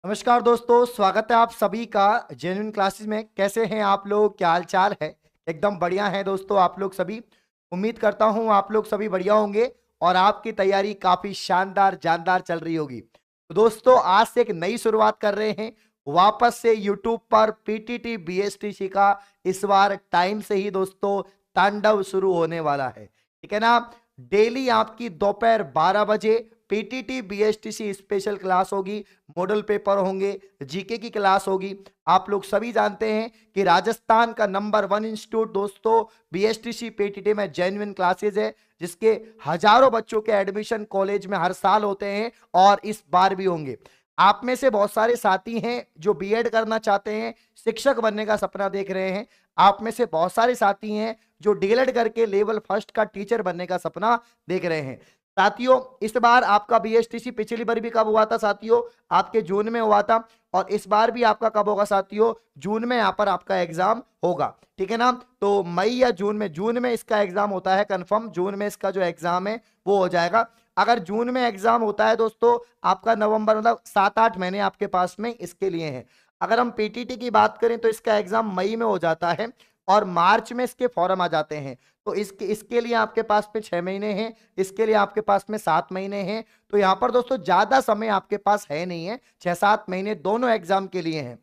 नमस्कार दोस्तों, स्वागत है आप सभी का जेन्युइन क्लासेस में। कैसे हैं आप लोग? क्या हाल चाल है? एकदम बढ़िया है दोस्तों। आप लोग सभी, उम्मीद करता हूं आप लोग सभी बढ़िया होंगे और आपकी तैयारी काफी शानदार जानदार चल रही होगी। तो दोस्तों, आज से एक नई शुरुआत कर रहे हैं वापस से यूट्यूब पर पीटीटी बीएसटीसी का। इस बार टाइम से ही दोस्तों तांडव शुरू होने वाला है, ठीक है ना। डेली आपकी दोपहर 12 बजे पीटीटी बीएसटीसी स्पेशल क्लास होगी, मॉडल पेपर होंगे, जीके की क्लास होगी। आप लोग सभी जानते हैं कि राजस्थान का नंबर 1 इंस्टीट्यूट दोस्तों बीएसटीसी पीटीटी में जेन्युइन क्लासेस है, जिसके हजारों बच्चों के एडमिशन कॉलेज में हर साल होते हैं और इस बार भी होंगे। आप में से बहुत सारे साथी हैं जो बीएड करना चाहते हैं, शिक्षक बनने का सपना देख रहे हैं। आप में से बहुत सारे साथी हैं जो डीएलएड करके लेवल फर्स्ट का टीचर बनने का सपना देख रहे हैं। साथियों, इस बार आपका बीएसटीसी पिछली बार भी कब हुआ था साथियों? आपके जून में हुआ था। और इस बार भी आपका कब होगा साथियों? जून में यहाँ पर आपका एग्जाम होगा, ठीक है ना। तो मई या जून में इसका एग्जाम होता है कंफर्म। जून में इसका जो एग्जाम है वो हो जाएगा। अगर जून में एग्जाम होता है दोस्तों, आपका नवंबर मतलब 7-8 महीने आपके पास में इसके लिए हैं। अगर हम पीटीटी की बात करें तो इसका एग्जाम मई में हो जाता है और मार्च में इसके फॉर्म आ जाते हैं। तो इसके लिए आपके पास में 6 महीने हैं, इसके लिए आपके पास में 7 महीने हैं। तो यहां पर दोस्तों ज्यादा समय आपके पास है नहीं है, 6-7 महीने दोनों एग्जाम के लिए हैं।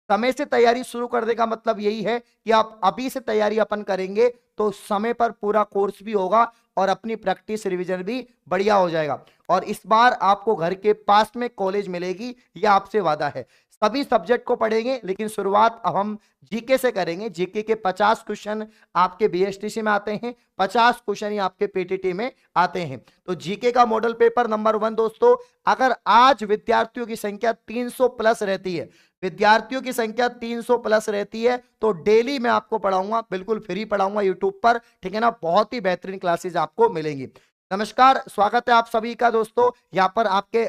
समय से तैयारी शुरू करने का मतलब यही है कि आप अभी से तैयारी अपन करेंगे तो समय पर पूरा कोर्स भी होगा और अपनी प्रैक्टिस रिवीजन भी बढ़िया हो जाएगा। और इस बार आपको घर के पास में कॉलेज मिलेगी, यह आपसे वादा है। सभी सब्जेक्ट को पढ़ेंगे, लेकिन शुरुआत अब हम जीके से करेंगे। जीके के 50 क्वेश्चन आपके बीएसटीसी में आते हैं, 50 क्वेश्चन ही आपके पीटीटी में आते हैं। तो जीके का मॉडल पेपर नंबर 1 दोस्तों, अगर आज विद्यार्थियों की संख्या 300 प्लस रहती है, विद्यार्थियों की संख्या 300 प्लस रहती है, तो डेली मैं आपको पढ़ाऊंगा, बिल्कुल फ्री पढ़ाऊंगा यूट्यूब पर, ठीक है ना। बहुत ही बेहतरीन क्लासेस आपको मिलेंगी। नमस्कार, स्वागत है आप सभी का दोस्तों। यहाँ पर आपके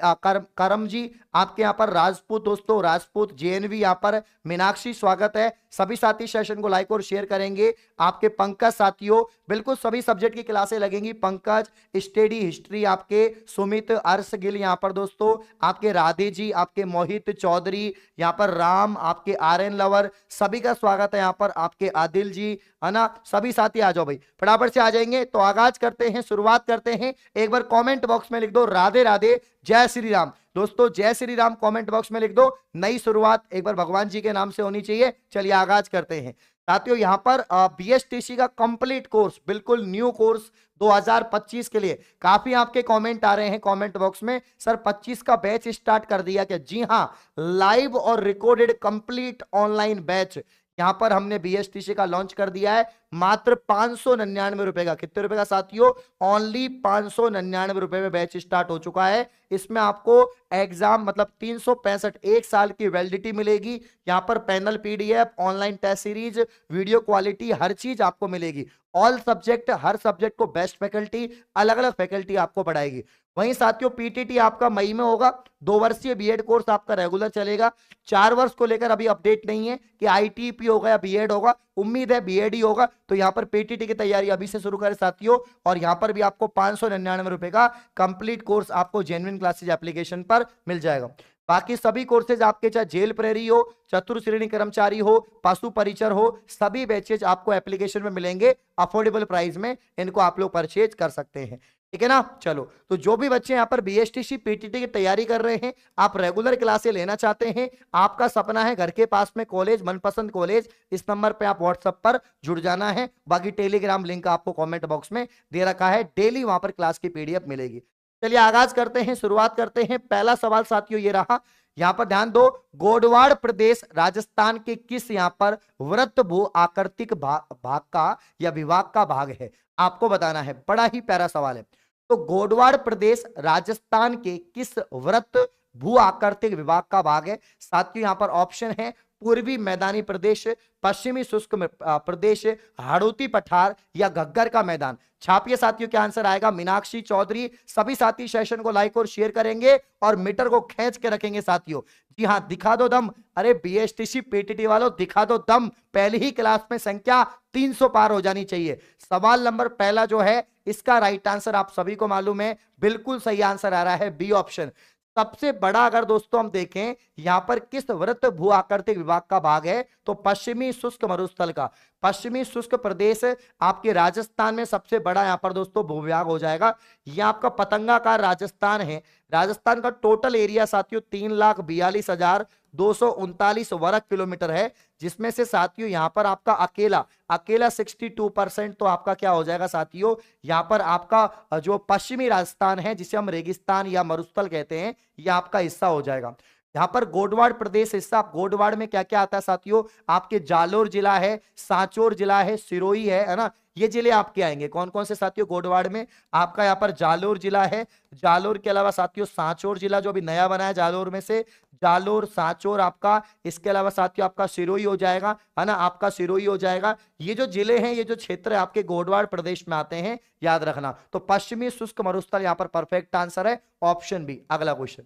करम जी, आपके यहाँ पर राजपूत दोस्तों, राजपूत जेएनवी, यहाँ पर मीनाक्षी, स्वागत है। सभी साथी सेशन को लाइक और शेयर करेंगे। आपके पंकज साथियों, बिल्कुल सभी सब्जेक्ट की क्लासें लगेंगी। पंकज, स्टडी हिस्ट्री आपके सुमित, अर्श गिल यहाँ पर दोस्तों, आपके राधे जी, आपके मोहित चौधरी, यहाँ पर राम, आपके आर्यन लवर, सभी का स्वागत है। यहाँ पर आपके आदिल जी, है ना। सभी साथी आ जाओ भाई, फटाफट से आ जाएंगे। तो आगाज करते हैं, शुरुआत करते हैं। एक बार कमेंट बॉक्स में लिख दो राधे राधे, जय श्री राम। दोस्तों जय श्री राम कमेंट बॉक्स में लिख दो। नई शुरुआत एक बार भगवान जी के नाम से होनी चाहिए। चलिए आगाज करते हैं साथियों। यहां पर बीएसटीसी का कंप्लीट कोर्स, बिल्कुल न्यू कोर्स 2025 के लिए काफी आपके कमेंट आ रहे हैं कमेंट बॉक्स में, सर 25 का बैच स्टार्ट कर दिया क्या? जी हां, लाइव और रिकॉर्डेड कंप्लीट ऑनलाइन बैच यहां पर हमने बीएसटीसी का लॉन्च कर दिया है। मात्र 599 रुपए का। कितने रुपए का साथियों? ओनली 599 रुपए में बैच स्टार्ट हो चुका है। इसमें आपको एग्जाम मतलब 365 एक साल की वैलिडिटी मिलेगी। यहां पर panel PDF, online test series, video quality, हर चीज आपको मिलेगी। ऑल सब्जेक्ट, हर सब्जेक्ट को बेस्ट फैकल्टी, अलग अलग फैकल्टी आपको पढ़ाएगी। वहीं साथियों पीटीटी आपका मई में होगा। 2 वर्षीय बीएड कोर्स आपका रेगुलर चलेगा। 4 वर्ष को लेकर अभी अपडेट नहीं है कि आईटीपी होगा या बीएड होगा। उम्मीद है बीएड ही होगा। तो यहां पर पीटीटी की तैयारी अभी से शुरू करें साथियों। और यहां पर भी आपको 599 रुपए का कंप्लीट कोर्स आपको जेन्युइन क्लासेज एप्लीकेशन पर मिल जाएगा। बाकी सभी कोर्सेज आपके, चाहे जेल प्रहरी हो, चतुर्थ श्रेणी कर्मचारी हो, पशु परिचर हो, सभी बैचेज आपको एप्लीकेशन में मिलेंगे अफोर्डेबल प्राइस में। इनको आप लोग परचेज कर सकते हैं, ठीक है ना। चलो, तो जो भी बच्चे यहाँ पर बीएसटीसी पीटीटी की तैयारी कर रहे हैं, आप रेगुलर क्लासें लेना चाहते हैं, आपका सपना है घर के पास में कॉलेज, मनपसंद कॉलेज, इस नंबर पे आप व्हाट्सएप पर जुड़ जाना है। बाकी टेलीग्राम लिंक आपको कमेंट बॉक्स में दे रखा है, डेली वहां पर क्लास की पीडीएफ मिलेगी। चलिए आगाज करते हैं, शुरुआत करते हैं। पहला सवाल साथियों ये रहा, यहां पर ध्यान दो। गोडवाड़ प्रदेश राजस्थान के किस यहां पर वृत्त भू आकृतिक भाग का या विभाग का भाग है? आपको बताना है। बड़ा ही प्यारा सवाल है। तो गोडवाड़ प्रदेश राजस्थान के किस वृत्त भू आकृतिक विभाग का भाग है? साथियों यहां पर ऑप्शन है पूर्वी मैदानी प्रदेश, पश्चिमी शुष्क प्रदेश, हाड़ौती पठार या घग्गर का मैदान। छापिए साथियों, क्या आंसर आएगा? मीनाक्षी चौधरी। सभी साथी सेशन को लाइक और शेयर करेंगे और मीटर को खींच के रखेंगे साथियों। जी हां, दिखा दो दम। अरे बीएसटीसी पीटीटी वालों, दिखा दो दम। पहली ही क्लास में संख्या 300 पार हो जानी चाहिए। सवाल नंबर पहला जो है, इसका राइट आंसर आप सभी को मालूम है, बिल्कुल सही आंसर आ रहा है बी ऑप्शन। सबसे बड़ा अगर दोस्तों हम देखें यहां पर किस वृत्त भू आकृतिक विभाग का भाग है, तो पश्चिमी शुष्क मरुस्थल का। पश्चिमी शुष्क प्रदेश आपके राजस्थान में सबसे बड़ा यहां पर दोस्तों भूविभाग हो जाएगा। यह आपका पतंगाकार राजस्थान है। राजस्थान का टोटल एरिया साथियों 3,42,239 वर्ग किलोमीटर है, जिसमें से साथियों यहां पर आपका अकेला अकेला 62% तो आपका क्या हो जाएगा साथियों, यहां पर आपका जो पश्चिमी राजस्थान है जिसे हम रेगिस्तान या मरुस्थल कहते हैं, यह आपका हिस्सा हो जाएगा। यहां पर गोडवाड़ प्रदेश हिस्सा, गोडवाड़ में क्या क्या आता है साथियों, आपके जालोर जिला है, सांचौर जिला है, सिरोही है ना, ये जिले आपके आएंगे। कौन कौन से साथियों, गोडवाड़ में आपका यहाँ पर जालोर जिला है, जालोर के अलावा साथियों सांचौर जिला जो अभी नया बना है जालोर में से, जालोर सांचौर आपका, इसके अलावा साथियों आपका सिरोही हो जाएगा, है ना, आपका सिरोही हो जाएगा। ये जो जिले हैं, ये जो क्षेत्र है आपके गोडवाड़ प्रदेश में आते हैं, याद रखना। तो पश्चिमी शुष्क मरुस्थल यहाँ पर परफेक्ट आंसर है, ऑप्शन बी। अगला क्वेश्चन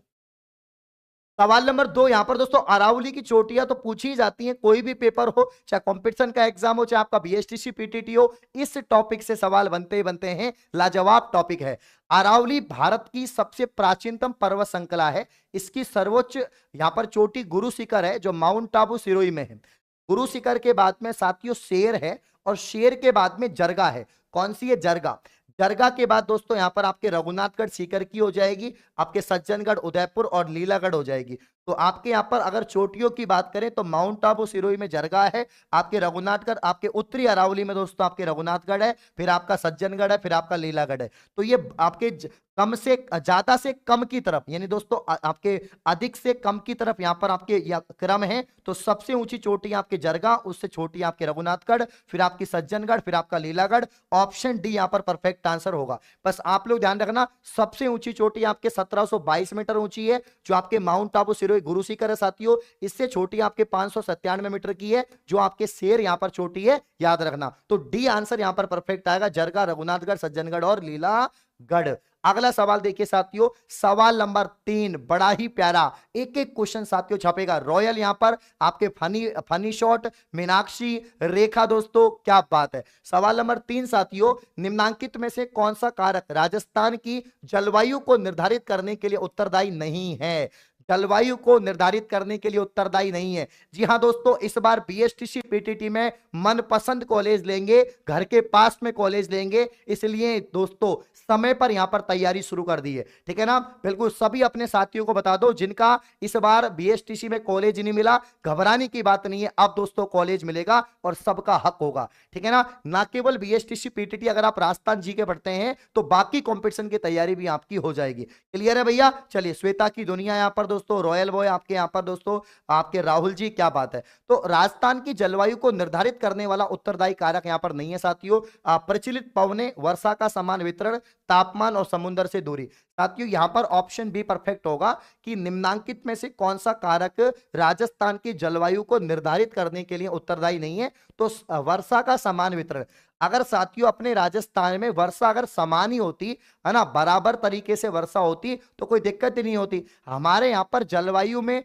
सवाल नंबर 2, यहां पर दोस्तों अरावली की चोटियां तो पूछी जाती हैं, कोई भी पेपर हो, चाहे कंपटीशन का एग्जाम हो, चाहे आपका बीएसटीसी पीटीटी हो, इस टॉपिक से सवाल बनते ही बनते हैं। लाजवाब टॉपिक है। अरावली भारत की सबसे प्राचीनतम पर्वत श्रृंखला है। इसकी सर्वोच्च यहां पर चोटी गुरु शिखर है, जो माउंट आबू सिरोही में है। गुरु शिखर के बाद में साथियों शेर है, और शेर के बाद में जरगा है। कौन सी है, जरगा। जरगा के बाद दोस्तों यहां पर आपके रघुनाथगढ़ सीकर की हो जाएगी, आपके सज्जनगढ़, उदयपुर और लीलागढ़ हो जाएगी। तो आपके यहां पर अगर चोटियों की बात करें तो माउंट आबू सिरोही में जरगा है, आपके रघुनाथगढ़, आपके उत्तरी अरावली में दोस्तों आपके रघुनाथगढ़ है, फिर आपका सज्जनगढ़ है, फिर आपका लीलागढ़ है। तो ये आपके कम से ज्यादा से कम की तरफ, यानी दोस्तों आपके अधिक से कम की तरफ यहां पर आपके क्रम है। तो सबसे ऊंची चोटी आपके जरगा, उससे छोटी आपके रघुनाथगढ़, फिर आपकी सज्जनगढ़, फिर आपका लीलागढ़। ऑप्शन डी यहां पर परफेक्ट आंसर होगा। बस आप लोग ध्यान रखना, सबसे ऊंची चोटी आपके 1722 मीटर ऊंची है, जो आपके माउंट आबू सिरोही गुरु शिखर है साथियों। इससे छोटी आपके 597 मीटर की है, जो आपके शेर यहां पर चोटी है, याद रखना। तो डी आंसर यहां पर परफेक्ट आएगा, जरगा, रघुनाथगढ़, सज्जनगढ़ और लीलागढ़। अगला सवाल देखिए साथियों, सवाल नंबर 3, बड़ा ही प्यारा, एक एक क्वेश्चन साथियों छपेगा। रॉयल यहां पर आपके फनी फनी शॉट, मीनाक्षी, रेखा, दोस्तों क्या बात है। सवाल नंबर 3 साथियों, निम्नांकित में से कौन सा कारक राजस्थान की जलवायु को निर्धारित करने के लिए उत्तरदायी नहीं है। जलवायु को निर्धारित करने के लिए उत्तरदायी नहीं है। जी हां दोस्तों, इस बार बीएसटीसी पीटीटी में मनपसंद कॉलेज लेंगे, घर के पास में कॉलेज लेंगे, इसलिए दोस्तों समय पर यहां पर तैयारी शुरू कर दी है, ठीक है ना। बिल्कुल सभी अपने साथियों को बता दो जिनका इस बार बीएसटीसी में कॉलेज नहीं मिला, घबराने की बात नहीं है, अब दोस्तों कॉलेज मिलेगा और सबका हक होगा, ठीक है ना केवल बीएसटीसी पीटीटी। अगर आप राजस्थान जी के पढ़ते हैं तो बाकी कंपटीशन की तैयारी भी आपकी हो जाएगी। क्लियर है भैया। चलिए, श्वेता की दुनिया यहां पर दोस्तों, रॉयल बॉय आपके यहां पर दोस्तों, आपके राहुल जी, क्या बात है। तो राजस्थान की जलवायु को निर्धारित करने वाला उत्तरदायी कारक यहां पर नहीं है साथियों। प्रचलित पवने, वर्षा का समान वितरण, तापमान और समुद्र से दूरी। साथियों यहां पर ऑप्शन बी परफेक्ट होगा कि निम्नांकित में से कौन सा कारक राजस्थान की जलवायु को निर्धारित करने के लिए उत्तरदायी नहीं है। तो वर्षा का समान वितरण। अगर साथियों अपने राजस्थान में वर्षा अगर समान ही होती, है ना, बराबर तरीके से वर्षा होती, तो कोई दिक्कत ही नहीं होती। हमारे यहाँ पर जलवायु में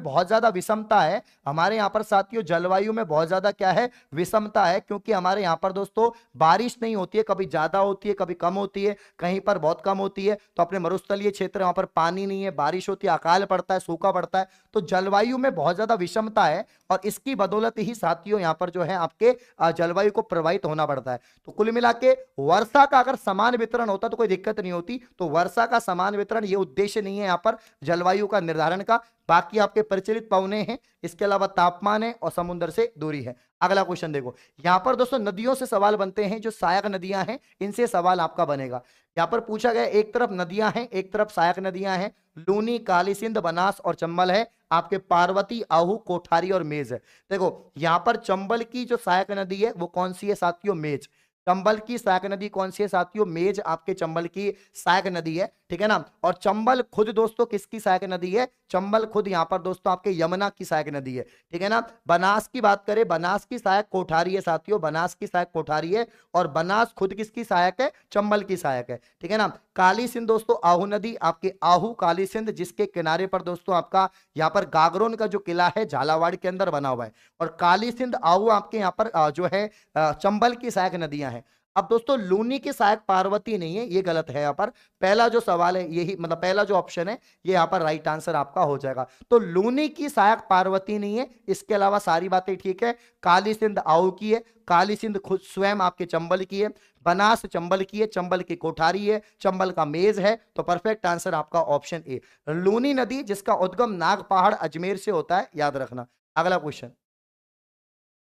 बहुत ज्यादा विषमता है। हमारे यहाँ पर साथियों जलवायु में बहुत ज्यादा क्या है, विषमता है, क्योंकि हमारे यहाँ पर दोस्तों बारिश नहीं होती है, कभी ज्यादा होती है, कभी कम होती है, कहीं पर बहुत कम होती है। तो अपने मरुस्थलीय क्षेत्र, वहां पर पानी नहीं है, बारिश होती है, अकाल पड़ता है, सूखा पड़ता है। तो जलवायु में बहुत ज्यादा विषमता है, और इसकी बदौलत ही साथियों यहाँ पर जो है आपके जलवायु को प्रभावित होना पड़ता है। तो कुल मिला के वर्षा का अगर समान वितरण होता तो कोई दिक्कत नहीं होती। तो वर्षा का समान वितरण ये उद्देश्य नहीं है यहाँ पर जलवायु का निर्धारण का। बाकी आपके प्रचलित पवने हैं, इसके अलावा तापमान है और समुद्र से दूरी है। अगला क्वेश्चन देखो, यहां पर दोस्तों नदियों से सवाल बनते हैं, जो सहायक नदियां हैं इनसे सवाल आपका बनेगा। यहां पर पूछा गया, एक तरफ नदियां हैं, एक तरफ सहायक नदियां हैं, लूनी, काली सिंध, बनास और चंबल है, आपके पार्वती, आहू, कोठारी और मेज है। देखो यहां पर चंबल की जो सहायक नदी है वो कौन सी है साथियों, मेज। चंबल की सहायक नदी कौन सी है साथियों, मेज आपके चंबल की सहायक नदी है, ठीक है ना। और चंबल खुद दोस्तों किसकी सहायक नदी है, चंबल खुद यहाँ पर दोस्तों आपके यमुना की सहायक नदी है, ठीक है ना। बनास की बात करें, बनास की सहायक कोठारी है साथियों, बनास की सहायक कोठारी है, और बनास खुद किसकी सहायक है, चंबल की सहायक है, ठीक है ना। काली सिंध दोस्तों आहू नदी, आपके आहू काली सिंध, जिसके किनारे पर दोस्तों आपका यहाँ पर गागरोन का जो किला है झालावाड़ के अंदर बना हुआ है। और काली सिंध आहू आपके यहाँ पर जो है चंबल की सहायक नदियां हैं। अब दोस्तों लूनी की सहायक पार्वती नहीं है, ये गलत है यहाँ पर। पहला जो सवाल है यही, मतलब पहला जो ऑप्शन है ये यहाँ पर राइट आंसर आपका हो जाएगा। तो लूनी की सहायक पार्वती नहीं है, इसके अलावा सारी बातें ठीक है। काली सिंध आऊ की है, काली सिंध खुद स्वयं आपके चंबल की है, बनास चंबल की है, चंबल की कोठारी है, चंबल का मेज है। तो परफेक्ट आंसर आपका ऑप्शन ए। लूनी नदी जिसका उद्गम नाग पहाड़ अजमेर से होता है, याद रखना। अगला क्वेश्चन,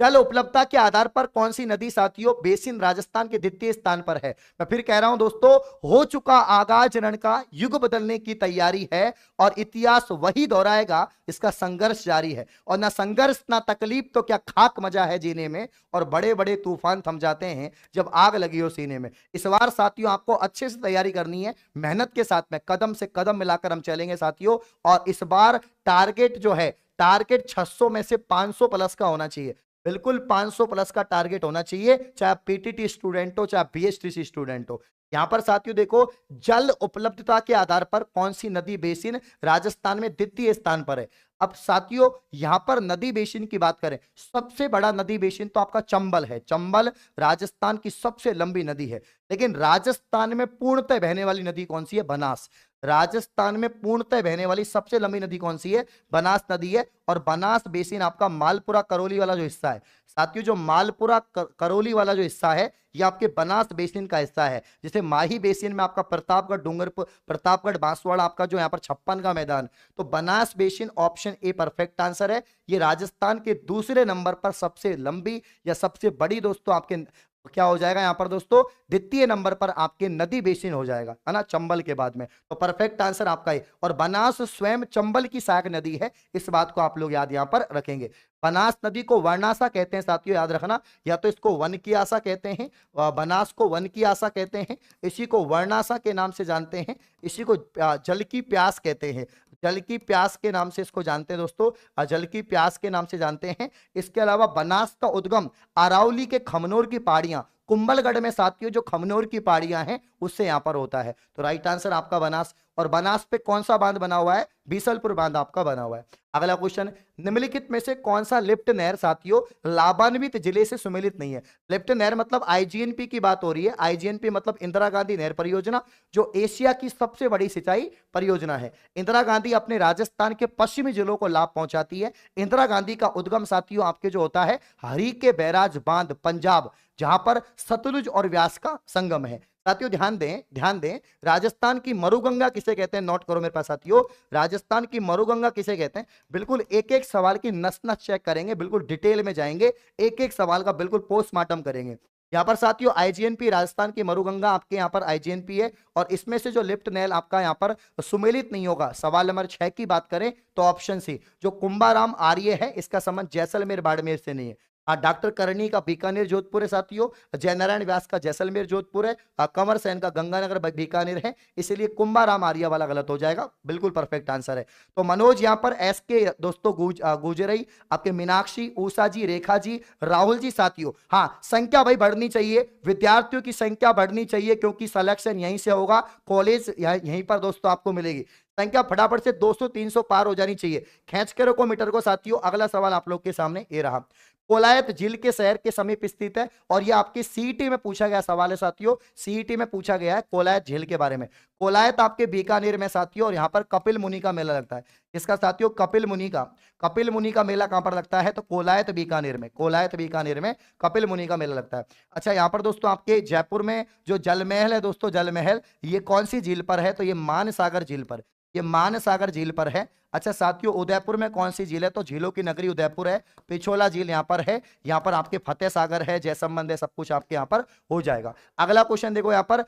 जल उपलब्धता के आधार पर कौन सी नदी साथियों बेसिन राजस्थान के द्वितीय स्थान पर है? मैं फिर कह रहा हूं दोस्तों, हो चुका आगाज रण का युग बदलने की तैयारी है और इतिहास वही दोहराएगा, इसका संघर्ष जारी है। और ना संघर्ष ना तकलीफ तो क्या खाक मजा है जीने में, और बड़े बड़े तूफान थम जाते हैं जब आग लगी हो सीने में। इस बार साथियों आपको अच्छे से तैयारी करनी है, मेहनत के साथ में कदम से कदम मिलाकर हम चलेंगे साथियों। और इस बार टारगेट जो है, टारगेट 600 में से 500 प्लस का होना चाहिए। बिल्कुल 500 प्लस का टारगेट होना चाहिए, चाहे आप पीटीटी स्टूडेंट हो चाहे बीएचटीसी स्टूडेंट हो। यहां पर साथियों देखो, जल उपलब्धता के आधार पर कौन सी नदी बेसिन राजस्थान में द्वितीय स्थान पर है? अब साथियों यहां पर नदी बेसिन की बात करें, सबसे बड़ा नदी बेसिन तो आपका चंबल है। चंबल राजस्थान की सबसे लंबी नदी है। लेकिन राजस्थान में पूर्णतः बहने वाली नदी कौन सी है? बनास। राजस्थान में पूर्णतः बहने वाली सबसे लंबी नदी कौन सी है? बनास नदी है। और बनास बेसिन आपका मालपुरा करौली वाला जो हिस्सा है साथियों, जो मालपुरा करौली वाला जो हिस्सा है ये आपके बनास बेसिन का हिस्सा है। जैसे माही बेसिन में आपका प्रतापगढ़ डूंगरपुर, प्रतापगढ़ बांसवाड़ा आपका जो यहाँ पर 56 का मैदान। तो Banas basin option a perfect answer है। ये राजस्थान के दूसरे नंबर पर सबसे लंबी या सबसे बड़ी दोस्तों आपके क्या हो जाएगा यहाँ पर दोस्तों? द्वितीय नंबर पर आपके नदी बेसिन हो जाएगा, है ना, चंबल के बाद में। तो परफेक्ट आंसर आपका है। और बनास स्वयं चंबल की सहायक नदी है, इस बात को आप लोग याद यहाँ पर रखेंगे। बनास नदी को वर्णासा कहते हैं साथियों, याद रखना। या तो इसको वन की आशा कहते हैं, बनास को वन की आशा कहते हैं, इसी को वर्णासा के नाम से जानते हैं, इसी को जल की प्यास कहते हैं। जल की प्यास के नाम से इसको जानते हैं दोस्तों, जल की प्यास के नाम से जानते हैं। इसके अलावा बनास का उद्गम अरावली के खमनोर की पहाड़ियां, कुंभलगढ़ में साथियों जो खमनोर की पहाड़ियां हैं उससे यहां पर होता है। तो राइट आंसर आपका बनास। और बनास पे कौन सा बांध बना हुआ है? बीसलपुर बांध आपका बना हुआ है। अगला क्वेश्चन, निम्नलिखित में से कौन सा लिफ्ट नहर साथियों लाभान्वित जिले से सुमेलित नहीं है? लिफ्ट नहर मतलब आईजीएनपी की बात हो रही है। आईजीएनपी मतलब इंदिरा गांधी नहर परियोजना, जो एशिया की सबसे बड़ी सिंचाई परियोजना है। इंदिरा गांधी अपने राजस्थान के पश्चिमी जिलों को लाभ पहुंचाती है। इंदिरा गांधी का उद्गम साथियों आपके जो होता है हरी के बैराज बांध, पंजाब, जहां पर सतलुज और व्यास का संगम है। साथियों ध्यान दें, ध्यान दें, राजस्थान की मरुगंगा किसे कहते हैं? नोट करो मेरे पास साथियों, राजस्थान की मरुगंगा किसे कहते हैं? बिल्कुल एक एक सवाल की नस नस चेक करेंगे, बिल्कुल डिटेल में जाएंगे, एक एक सवाल का बिल्कुल पोस्टमार्टम करेंगे। यहाँ पर साथियों आईजीएनपी, राजस्थान की मरुगंगा आपके यहाँ पर आईजीएनपी है। और इसमें से जो लिफ्ट नहर आपका यहाँ पर सुमेलित नहीं होगा, सवाल नंबर 6 की बात करें तो ऑप्शन सी, जो कुंभाराम आर्य है, इसका संबंध जैसलमेर बाड़मेर से नहीं है। डॉक्टर करनी का बीकानेर जोधपुर है साथियों, जयनारायण व्यास का जैसलमेर जोधपुर है, कंवर सेन का गंगानगर बीकानेर है, इसलिए कुंभाराम आर्य वाला गलत हो जाएगा। बिल्कुल परफेक्ट आंसर है। तो मनोज यहाँ पर एस के दोस्तों गुजरई, आपके मीनाक्षी, उषा जी, रेखा जी, राहुल जी साथियों। हाँ, संख्या भाई बढ़नी चाहिए, विद्यार्थियों की संख्या बढ़नी चाहिए, क्योंकि सिलेक्शन यहीं से होगा, कॉलेज यहीं पर दोस्तों आपको मिलेगी। संख्या फटाफट से 200-300 पार हो जानी चाहिए। खींच के रखो मीटर को साथियों। अगला सवाल आप लोग के सामने ये रहा, कोलायत झील के शहर के समीप स्थित है, और ये आपके सीईटी में पूछा गया सवाल है साथियों। सीईटी में पूछा गया है कोलायत झील के बारे में। कोलायत आपके बीकानेर में साथियों, और यहाँ पर कपिल मुनि का मेला लगता है। इसका साथियों कपिल मुनि का मेला कहां पर लगता है? तो कोलायत बीकानेर में, कोलायत बीकानेर में कपिल मुनि का मेला लगता है। अच्छा, यहाँ पर दोस्तों आपके जयपुर में जो जल महल है दोस्तों, जल महल, ये कौन सी झील पर है? तो ये मानसागर झील पर, ये मानसागर झील पर है। अच्छा साथियों, उदयपुर में कौन सी झील है? तो झीलों की नगरी उदयपुर है। पिछोला झील यहाँ पर है। यहाँ पर आपके फतेह सागर है, जयसंबंध है, सब कुछ आपके यहाँ पर हो जाएगा। अगला क्वेश्चन देखो यहाँ पर,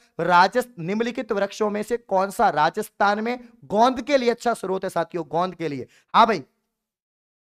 निम्नलिखित वृक्षों में से कौन सा राजस्थान में गोंद के लिए अच्छा स्रोत है साथियों? गोंद के लिए, हाँ भाई,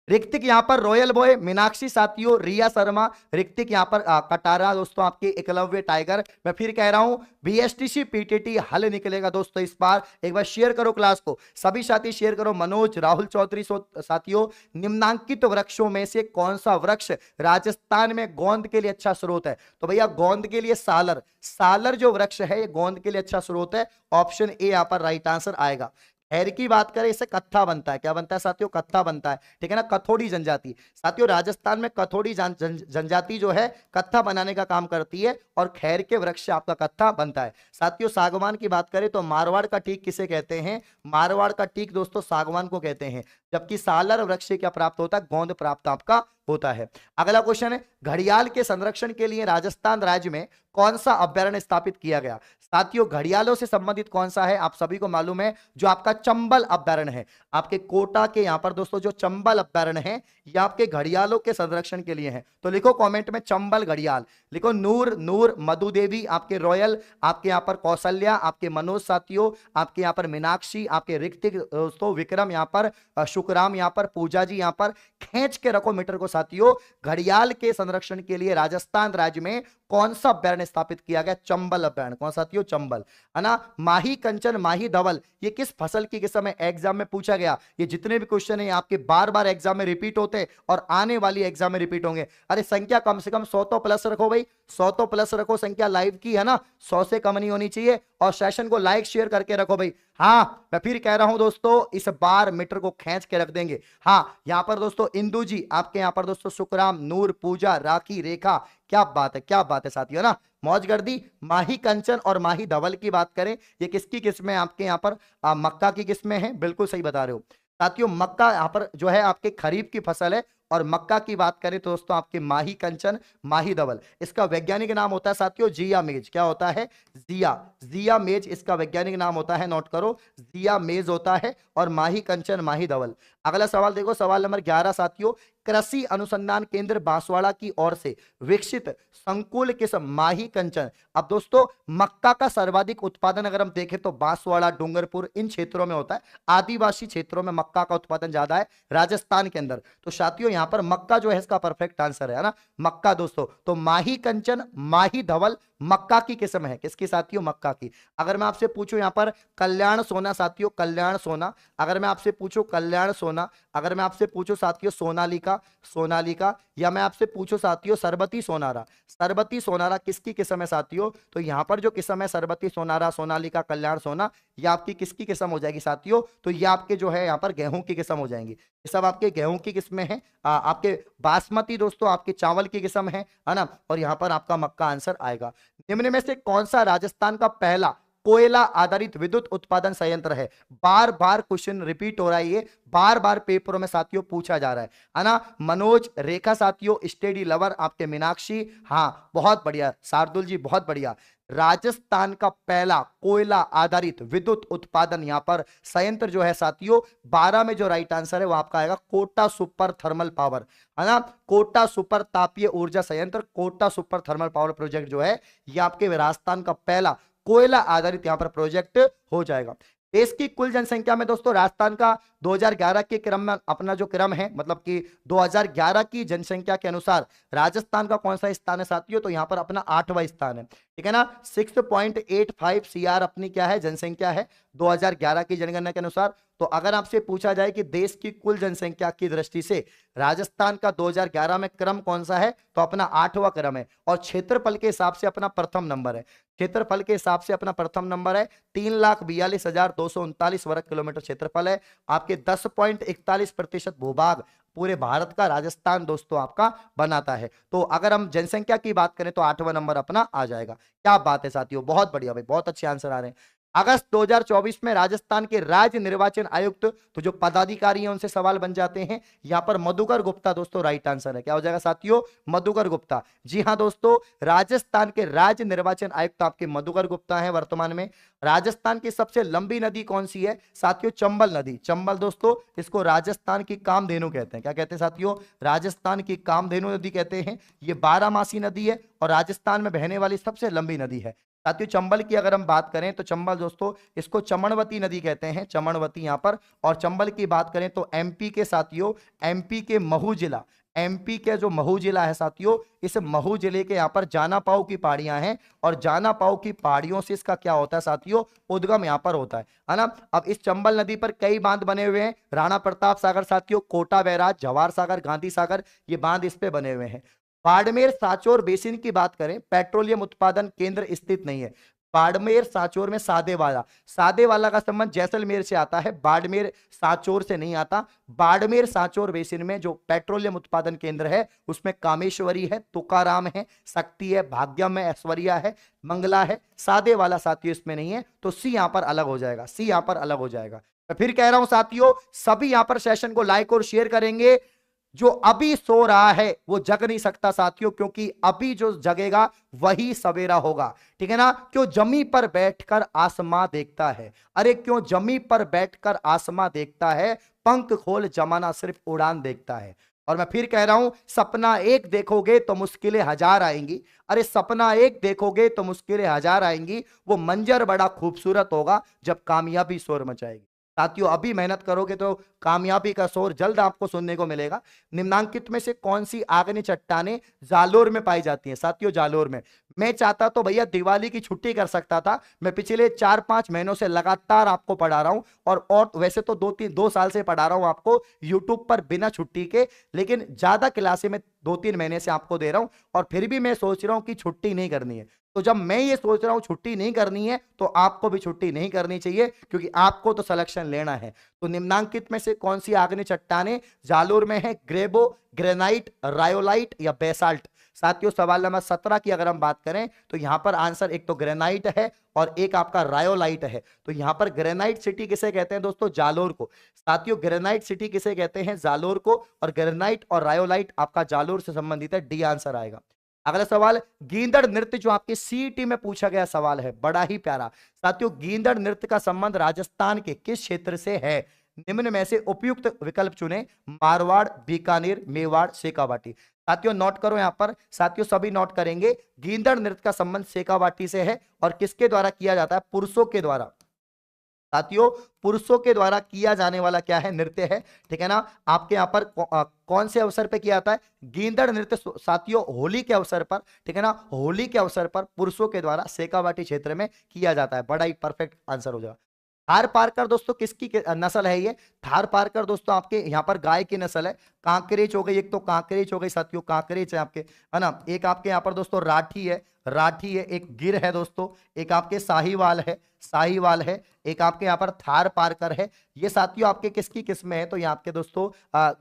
ऋतिक यहाँ पर रॉयल बॉय, मीनाक्षी साथियों, रिया शर्मा, ऋतिक यहाँ पर कटारा दोस्तों, आपके एकलव्य टाइगर। मैं फिर कह रहा हूं बीएसटीसी पीटीटी हल निकलेगा दोस्तों इस बार। एक बार शेयर करो क्लास को, सभी साथी शेयर करो। मनोज, राहुल चौधरी साथियों, निम्नांकित वृक्षों में से कौन सा वृक्ष राजस्थान में गोंद के लिए अच्छा स्रोत है? तो भैया गोंद के लिए सालर जो वृक्ष है, ये गोंद के लिए अच्छा स्रोत है। ऑप्शन ए यहाँ पर राइट आंसर आएगा। खैर की बात करें, इससे कत्था बनता है। क्या बनता है साथियों? कत्था बनता है, ठीक है ना, कथोड़ी जनजाति। साथियों राजस्थान में कथोड़ी जनजाति जो है कत्था बनाने का काम करती है और खैर के वृक्ष से आपका कत्था बनता है। साथियों सागवान की बात करें तो मारवाड़ का टीक किसे कहते हैं? मारवाड़ का टीक दोस्तों सागवान को कहते हैं। जबकि सालर वृक्ष से क्या प्राप्त होता है? गोंद प्राप्त आपका होता है। अगला क्वेश्चन है, घड़ियाल के संरक्षण के लिए राजस्थान राज्य में कौन सा अभ्यारण्य स्थापित किया गया? साथियों घड़ियालों से संबंधित कौन सा है? आप सभी को मालूम है, जो आपका चंबल अभ्यारण्य है। आपके कोटा के यहां पर दोस्तों जो चंबल अभ्यारण्य है, ये आपके घड़ियालों के संरक्षण के लिए है। तो लिखो कमेंट में चंबल घड़ियाल लिखो। नूर नूर मधु देवी आपके रॉयल, आपके यहां पर कौशल्या, आपके मनोज साथियों, आपके यहां पर मीनाक्षी, आपके ऋतिक दोस्तों, विक्रम यहां पर, शुक्राम यहां पर, पूजा जी यहां पर। खींच के रखो मीटर को साथियों। घड़ियाल के संरक्षण के लिए राजस्थान राज्य में कौन सा अभ्यारण्य स्थापित किया गया? चंबल अभ्यारण्य। कौन साथियों? चंबल, है ना। माही कंचन, माही धवल, ये किस फसल की किस्म है? एग्जाम में पूछा गया। ये जितने भी क्वेश्चन है आपके बार बार एग्जाम में रिपीट होते हैं और आने वाली एग्जाम में रिपीट होंगे। अरे संख्या कम से कम 100 तो प्लस रखो भाई, 100 तो प्लस रखो संख्या लाइव की, है ना। 100 से कम नहीं होनी चाहिए और सेशन को लाइक शेयर करके रखो भाई। हाँ मैं फिर कह रहा हूं दोस्तों, इस बार मीटर को खींच के रख देंगे। हाँ यहां पर दोस्तों इंदू जी, आपके यहां पर दोस्तों सुखराम, नूर, पूजा, राखी, रेखा, क्या बात है, क्या बात है साथियों, ना मौज कर दी। माही कंचन और माही धवल की बात करें, ये किसकी किस्में आपके यहाँ पर? मक्का की किस्में हैं, बिल्कुल सही बता रहे हो साथियों। मक्का यहाँ पर जो है आपके खरीफ की फसल है और मक्का की बात करें तो दोस्तों आपके माही कंचन, माही धवल। इसका वैज्ञानिक नाम होता है साथियों जिया मेज। क्या होता है? जिया, जिया मेज इसका वैज्ञानिक नाम होता है, नोट करो, जिया मेज होता है। और माही कंचन, माही धवल। अगला सवाल देखो, सवाल नंबर 11 साथियों, कृषि अनुसंधान केंद्र बांसवाड़ा की ओर से विकसित संकुल किस्म माही कंचन। अब दोस्तों मक्का का सर्वाधिक उत्पादन अगर हम देखें तो बांसवाड़ा, डूंगरपुर इन क्षेत्रों में होता है। आदिवासी क्षेत्रों में मक्का का उत्पादन ज्यादा है, राजस्थान के अंदर। तो साथियों यहां पर मक्का जो है इसका परफेक्ट आंसर है ना, मक्का दोस्तों। तो माही कंचन, माही धवल मक्का की किस्म है। किसकी साथियों? मक्का की। अगर मैं आपसे पूछूं यहां पर कल्याण सोना साथियों, कल्याण सोना, अगर मैं आपसे पूछूं कल्याण सोना, अगर मैं आपसे पूछूं साथियों सोनालिका, सोनालिका, या मैं आपसे पूछूं साथियों सरबती सोनारा, सरबती सोनारा किसकी किस्म है साथियों? तो यहां पर जो किस्म है सरबती सोनारा, सोनालिका, कल्याण सोना, ये आपकी किसकी किस्म हो जाएगी साथियों? तो ये आपके जो है यहाँ पर गेहूं की किस्म हो जाएंगी। ये सब आपके गेहूं की किस्में हैं। आपके बासमती दोस्तों आपके चावल की किस्म है ना। और यहाँ पर आपका मक्का आंसर आएगा। निम्न में से कौन सा राजस्थान का पहला कोयला आधारित विद्युत उत्पादन संयंत्र है? बार बार क्वेश्चन रिपीट हो रहा है, ये बार बार पेपरों में साथियों पूछा जा रहा है ना। मनोज, रेखा साथियों, स्टेडी लवर आपके मीनाक्षी, हाँ बहुत बढ़िया शार्दुल जी, बहुत बढ़िया। राजस्थान का पहला कोयला आधारित विद्युत उत्पादन यहां पर संयंत्र जो है साथियों 12 में जो राइट आंसर है वो आपका आएगा कोटा सुपर थर्मल पावर, है ना। कोटा सुपर तापीय ऊर्जा संयंत्र, Kota super thermal power project जो है ये आपके राजस्थान का पहला कोयला आधारित यहां पर प्रोजेक्ट हो जाएगा। देश की कुल जनसंख्या में दोस्तों राजस्थान का 2011 के क्रम में अपना जो क्रम है, मतलब कि 2011 की जनसंख्या के अनुसार राजस्थान का कौन सा स्थान है साथियों? तो यहां पर अपना 8वां स्थान है, ठीक है ना। 6.85 सीआर अपनी क्या है? जनसंख्या है 2011 की जनगणना के अनुसार। तो अगर आपसे पूछा जाए कि देश की कुल जनसंख्या की दृष्टि से राजस्थान का 2011 में क्रम कौन सा है? तो अपना 8वां क्रम है। और क्षेत्रफल के हिसाब से अपना प्रथम नंबर है, क्षेत्रफल के हिसाब से अपना प्रथम नंबर है। 3,42,239 वर्ग किलोमीटर क्षेत्रफल है। आपके 10.41% भूभाग पूरे भारत का राजस्थान दोस्तों आपका बनाता है। तो अगर हम जनसंख्या की बात करें तो 8वां नंबर अपना आ जाएगा। क्या बात है साथियों, बहुत बढ़िया भाई, बहुत अच्छे आंसर आ रहे हैं। अगस्त 2024 में राजस्थान के राज्य निर्वाचन आयुक्त, तो जो पदाधिकारी हैं उनसे सवाल बन जाते हैं। यहां पर मधुकर गुप्ता दोस्तों राइट आंसर है। क्या हो जाएगा साथियों? मधुकर गुप्ता। जी हां दोस्तों, राजस्थान के राज्य निर्वाचन आयुक्त आपके मधुकर गुप्ता हैं वर्तमान में। राजस्थान की सबसे लंबी नदी कौन सी है साथियों? चंबल नदी। चंबल दोस्तों इसको राजस्थान की कामधेनु कहते हैं। क्या कहते हैं साथियों? राजस्थान की कामधेनु नदी कहते हैं। ये 12 मासी नदी है और राजस्थान में बहने वाली सबसे लंबी नदी है साथियों। चंबल की अगर हम बात करें तो चंबल दोस्तों इसको चमनवती नदी कहते हैं, चमनवती यहां पर। और चंबल की बात करें तो एमपी के साथियों, एमपी के महू जिला, एमपी के जो महू जिला है साथियों, इस महू जिले के यहाँ पर जाना पाऊ की पहाड़ियां हैं और जाना पाऊ की पहाड़ियों से इसका क्या होता है साथियों? उद्गम यहाँ पर होता है ना। अब इस चंबल नदी पर कई बांध बने हुए हैं, राणा प्रताप सागर साथियों, कोटा बैराज, जवाहर सागर, गांधी सागर, ये बांध इस पे बने हुए हैं। बाड़मेर सांचौर बेसिन की बात करें, पेट्रोलियम उत्पादन केंद्र स्थित नहीं है। बाड़मेर सांचौर में सादे वाला, सादे वाला का संबंध जैसलमेर से आता है, बाड़मेर सांचौर से नहीं आता। बाड़मेर सांचौर बेसिन में जो पेट्रोलियम उत्पादन केंद्र है उसमें कामेश्वरी है, तुकाराम है, शक्ति है, भाग्यम है, ऐश्वर्या है, मंगला है। सादे वाला साथियों इसमें नहीं है, तो सी यहां पर अलग हो जाएगा, सी यहां पर अलग हो जाएगा। मैं फिर कह रहा हूं साथियों, सभी यहां पर सेशन को लाइक और शेयर करेंगे। जो अभी सो रहा है वो जग नहीं सकता साथियों, क्योंकि अभी जो जगेगा वही सवेरा होगा, ठीक है ना। क्यों जमी पर बैठकर आसमां देखता है, अरे क्यों जमी पर बैठकर आसमां देखता है, पंख खोल जमाना सिर्फ उड़ान देखता है। और मैं फिर कह रहा हूं, सपना एक देखोगे तो मुश्किलें हजार आएंगी, अरे सपना एक देखोगे तो मुश्किलें हजार आएंगी, वो मंजर बड़ा खूबसूरत होगा जब कामयाबी शोर मचाएगी। साथियों अभी मेहनत करोगे तो कामयाबी का शोर जल्द आपको सुनने को मिलेगा। निम्नांकित में से कौन सी आग्नेय चट्टानें जालोर में पाई जाती हैं? साथियों जालोर में, मैं चाहता तो भैया दिवाली की छुट्टी कर सकता था, मैं पिछले 4-5 महीनों से लगातार आपको पढ़ा रहा हूं, और वैसे तो 2 साल से पढ़ा रहा हूं आपको यूट्यूब पर बिना छुट्टी के, लेकिन ज्यादा क्लासे में 2-3 महीने से आपको दे रहा हूं, और फिर भी मैं सोच रहा हूं कि छुट्टी नहीं करनी है। तो जब मैं ये सोच रहा हूं छुट्टी नहीं करनी है, तो आपको भी छुट्टी नहीं करनी चाहिए, क्योंकि आपको तो सिलेक्शन लेना है। तो निम्नांकित में से कौन सी आग्नेय चट्टानें जालोर में है? ग्रेबो, ग्रेनाइट, रायोलाइट या बेसाल्ट? साथियों सवाल नंबर 17 की अगर हम बात करें तो यहां पर आंसर एक तो ग्रेनाइट है और एक आपका रायोलाइट है। तो यहां पर ग्रेनाइट सिटी किसे कहते हैं दोस्तों? जालोर को। साथियों ग्रेनाइट सिटी किसे कहते हैं? जालोर को। और ग्रेनाइट और रायोलाइट आपका जालोर से संबंधित है, डी आंसर आएगा। अगला सवाल, गींदड़ नृत्य जो आपके सीईटी में पूछा गया सवाल है, बड़ा ही प्यारा। साथियों गींदड़ नृत्य का संबंध राजस्थान के किस क्षेत्र से है? निम्न में से उपयुक्त विकल्प चुने, मारवाड़, बीकानेर, मेवाड़, शेखावाटी। साथियों नोट करो यहां पर, साथियों सभी नोट करेंगे, गींदड़ नृत्य का संबंध शेखावाटी से है, और किसके द्वारा किया जाता है? पुरुषों के द्वारा। साथियों पुरुषों के द्वारा किया जाने वाला क्या है? नृत्य है, ठीक है ना। आपके यहां पर कौन से अवसर पे किया जाता है? गींदड़ नृत्य साथियों होली के अवसर पर, ठीक है ना, होली के अवसर पर पुरुषों के द्वारा शेखावाटी क्षेत्र में किया जाता है। बड़ा ही परफेक्ट आंसर हो जाएगा। थार पारकर दोस्तों किसकी नस्ल है? ये थार पारकर दोस्तों आपके यहाँ पर गाय की नस्ल है। कांकरेज हो गई, एक तो कांकरेज हो गई साथियों, कांकरेज है आपके, है ना। एक आपके यहाँ पर दोस्तों राठी है, राठी है, एक गिर है दोस्तों, एक आपके साहीवाल है, साहीवाल है, एक आपके यहाँ पर थार पारकर है। ये साथियों आपके किसकी किस्में है? तो ये आपके दोस्तों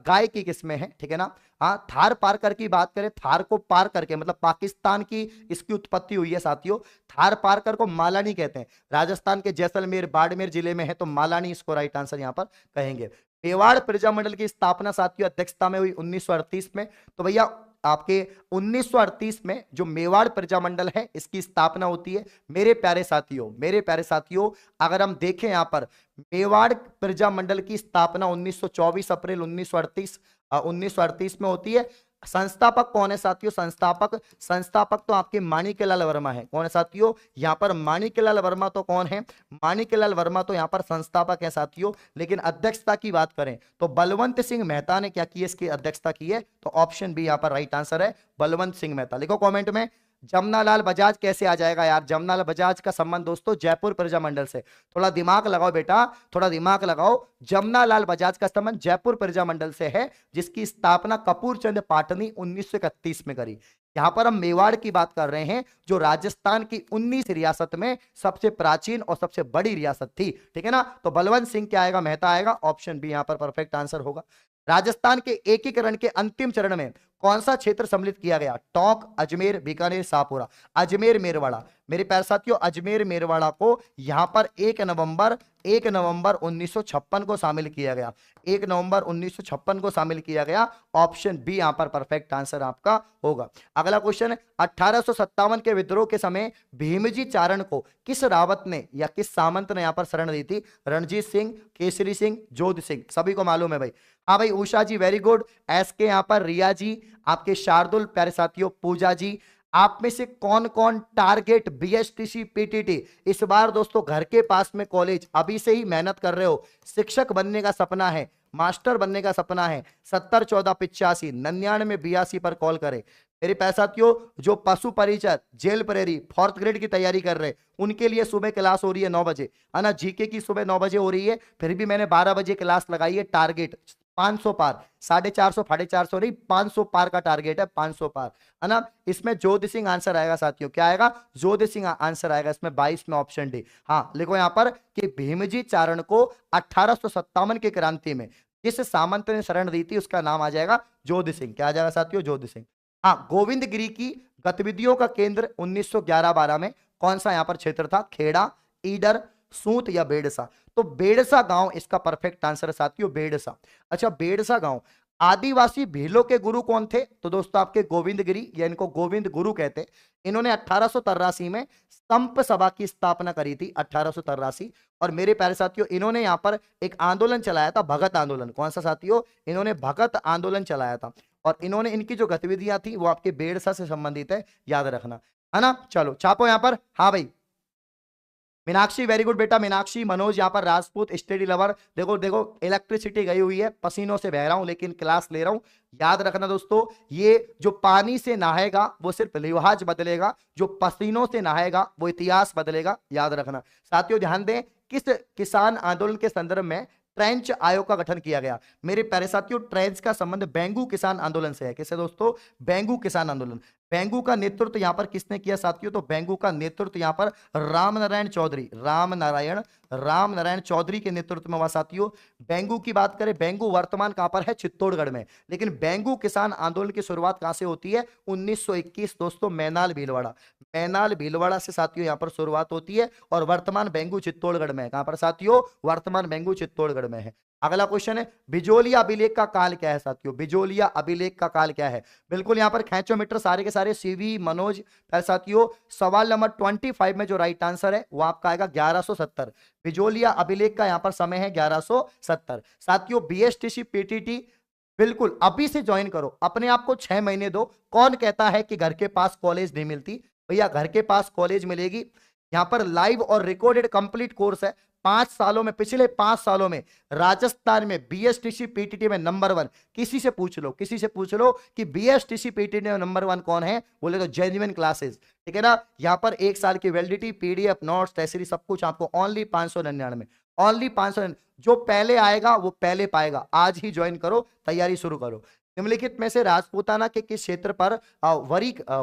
गाय की किस्में है, ठीक है ना। हाँ थार पारकर की बात करें, थार को पार करके मतलब पाकिस्तान की इसकी उत्पत्ति हुई है साथियों। थार पारकर को मालानी कहते हैं, राजस्थान के जैसलमेर बाड़मेर जिले में है, तो मालानी इसको राइट आंसर यहाँ पर कहेंगे। मेवाड़ प्रजामंडल की स्थापना साथियों अध्यक्षता में हुई 1938 में। तो भैया आपके 1938 में जो मेवाड़ प्रजामंडल है इसकी स्थापना होती है। मेरे प्यारे साथियों, मेरे प्यारे साथियों, अगर हम देखें यहां पर मेवाड़ प्रजामंडल की स्थापना 1924 अप्रैल 1938 में होती है। संस्थापक कौन है साथियों? संस्थापक तो आपके माणिक्यलाल वर्मा है। कौन है साथियों? यहां पर माणिक्यलाल वर्मा तो कौन है? माणिक्यलाल वर्मा तो यहां पर संस्थापक है साथियों। लेकिन अध्यक्षता की बात करें तो बलवंत सिंह मेहता ने क्या की? इसकी अध्यक्षता की है। तो ऑप्शन बी यहां पर राइट आंसर है, बलवंत सिंह मेहता। लिखो कॉमेंट में। जमनालाल बजाज कैसे आ जाएगा यार? जमनालाल बजाज का संबंध दोस्तों जयपुर प्रजामंडल से। थोड़ा दिमाग लगाओ बेटा, थोड़ा दिमाग लगाओ। जमनालाल बजाज का संबंध जयपुर प्रजामंडल से है, जिसकी स्थापना कपूर चंद पाटनी 1931 में करी। यहां पर हम मेवाड़ की बात कर रहे हैं, जो राजस्थान की 19 रियासत में सबसे प्राचीन और सबसे बड़ी रियासत थी, ठीक है ना। तो बलवंत सिंह क्या आएगा? मेहता आएगा। ऑप्शन बी यहां पर परफेक्ट आंसर होगा। राजस्थान के एकीकरण के अंतिम चरण में कौन सा क्षेत्र सम्मिलित किया गया? टोंक, अजमेर, बीकानेर, शाहपुरा। अजमेर मेरवाड़ा। मेरे प्यारे साथियों अजमेर मेरवाड़ा को यहां पर 1 नवंबर 1956 को शामिल किया गया। 1 नवंबर 1956 को शामिल किया गया। ऑप्शन बी यहां पर परफेक्ट आंसर आपका होगा। अगला क्वेश्चन, 1857 के विद्रोह के समय भीमजी चारण को किस रावत ने या किस सामंत ने यहां पर शरण दी थी? रणजीत सिंह, केसरी सिंह, जोध सिंह। सभी को मालूम है भाई। हाँ भाई उषा जी वेरी गुड। एस के यहां पर रिया जी, आपके शार्दुल प्यारे साथियों पूजा जी। आप में से कौन कौन टारगेट बीएसटीसी पीटीटी इस बार दोस्तों घर के पास में कॉलेज अभी से ही मेहनत कर रहे हो? शिक्षक बनने का सपना है, मास्टर बनने का सपना है, 70 14 85 99 82 पर कॉल करें। मेरे प्यारे साथियों जो पशु परिचय जेल प्रेरी 4th ग्रेड की तैयारी कर रहे हैं उनके लिए सुबह क्लास हो रही है 9 बजे, है ना। जीके की सुबह 9 बजे हो रही है, फिर भी मैंने 12 बजे क्लास लगाई है। टारगेट 500 पार, 450 450 नहीं, 500 पार का टारगेट है, 500 पार, है ना। इसमें ज्योति सिंह आंसर आएगा साथियों, क्या आएगा, ज्योति सिंह आंसर आएगा इसमें 22 में, ऑप्शन डी। हाँ लिखो यहां पर कि भीमजी चारण को 1857 की क्रांति में जिस सामंत ने शरण दी थी उसका नाम आ जाएगा ज्योति सिंह। क्या आ जाएगा साथियों, ज्योति सिंह। हाँ, गोविंदगिरी की गतिविधियों का केंद्र 1911-12 में कौन सा यहां पर क्षेत्र था, खेड़ा, ईडर, सूत या बेड़सा। तो बेड़सा गांव इसका परफेक्ट आंसर है साथियों, बेड़सा। अच्छा, बेड़सा गांव। आदिवासी भीलों के गुरु कौन थे, तो दोस्तों आपके गोविंदगिरी, या इनको गोविंद गुरु कहते हैं। इन्होंने 1883 में संप सभा की स्थापना करी थी, 1883। और मेरे प्यारे साथियों, इन्होंने यहां पर एक आंदोलन चलाया था, भगत आंदोलन। कौन सा साथियों, इन्होंने भगत आंदोलन चलाया था। और इन्होंने, इनकी जो गतिविधियां थी वो आपके बेड़सा से संबंधित है, याद रखना, है ना। चलो छापो यहां पर। हाँ भाई, मीनाक्षी वेरी गुड बेटा, मीनाक्षी। मनोज यहाँ पर राजपूत स्टडी लवर। देखो देखो, इलेक्ट्रिसिटी गई हुई है, पसीनों से बह रहा हूं लेकिन क्लास ले रहा हूं। याद रखना दोस्तों, ये जो पानी से नहाएगा वो सिर्फ लिहाज बदलेगा, जो पसीनों से नहाएगा वो इतिहास बदलेगा, याद रखना। साथियों ध्यान दें, किस किसान आंदोलन के संदर्भ में ट्रेंच आयोग का गठन किया गया। मेरे प्यारे साथियों, ट्रेंच का संबंध बेंगू किसान आंदोलन से है। किससे दोस्तों, बेंगू किसान आंदोलन। बेंगू का नेतृत्व यहां पर किसने किया साथियों, तो बेंगू का नेतृत्व यहां पर रामनारायण चौधरी, रामनारायण चौधरी के नेतृत्व में हुआ साथियों। बेंगू की बात करें, बेंगू वर्तमान कहां पर है, चित्तौड़गढ़ में। लेकिन बेंगू किसान आंदोलन की शुरुआत कहां से होती है, 1921 दोस्तों, मैनाल भीलवाड़ा, मैनाल भीलवाड़ा से साथियों यहां पर शुरुआत होती है। और वर्तमान बेंगू चित्तौड़गढ़ में है। कहां पर साथियों, वर्तमान बेंगू चित्तौड़गढ़ में है। अगला क्वेश्चन है, बिजोलिया अभिलेख का काल क्या है साथियों, बिजोलिया अभिलेख का काल क्या है। बिल्कुल यहां पर खैंचो मीटर सारे के सारे, सीवी मनोज। साथियों सवाल नंबर 25 में जो राइट आंसर है वो आपका आएगा 1170। बिजोलिया अभिलेख का यहां पर समय है 1170। साथियों बीएसटीसी पीटीटी बिल्कुल अभी से ज्वाइन करो, अपने आप को 6 महीने दो। कौन कहता है कि घर के पास कॉलेज नहीं मिलती, भैया घर के पास कॉलेज मिलेगी। यहां पर लाइव और रिकॉर्डेड कंप्लीट कोर्स है। 5 सालों में, पिछले 5 सालों में राजस्थान में बीएसटीसी पीटीटी में नंबर 1। किसी से पूछ लो, किसी से पूछ लो कि बीएसटीसी पीटीटी में नंबर 1 कौन है, बोले तो जेन्युइन क्लासेस, ठीक है ना। यहां पर 1 साल की वैलिडिटी, पीडीएफ, नोट्स, टेस्ट सब कुछ आपको ओनली 599, ओनली 500। जो पहले आएगा वो पहले पाएगा। आज ही ज्वाइन करो, तैयारी शुरू करो। निम्नलिखित में से राजपूताना के किस क्षेत्र पर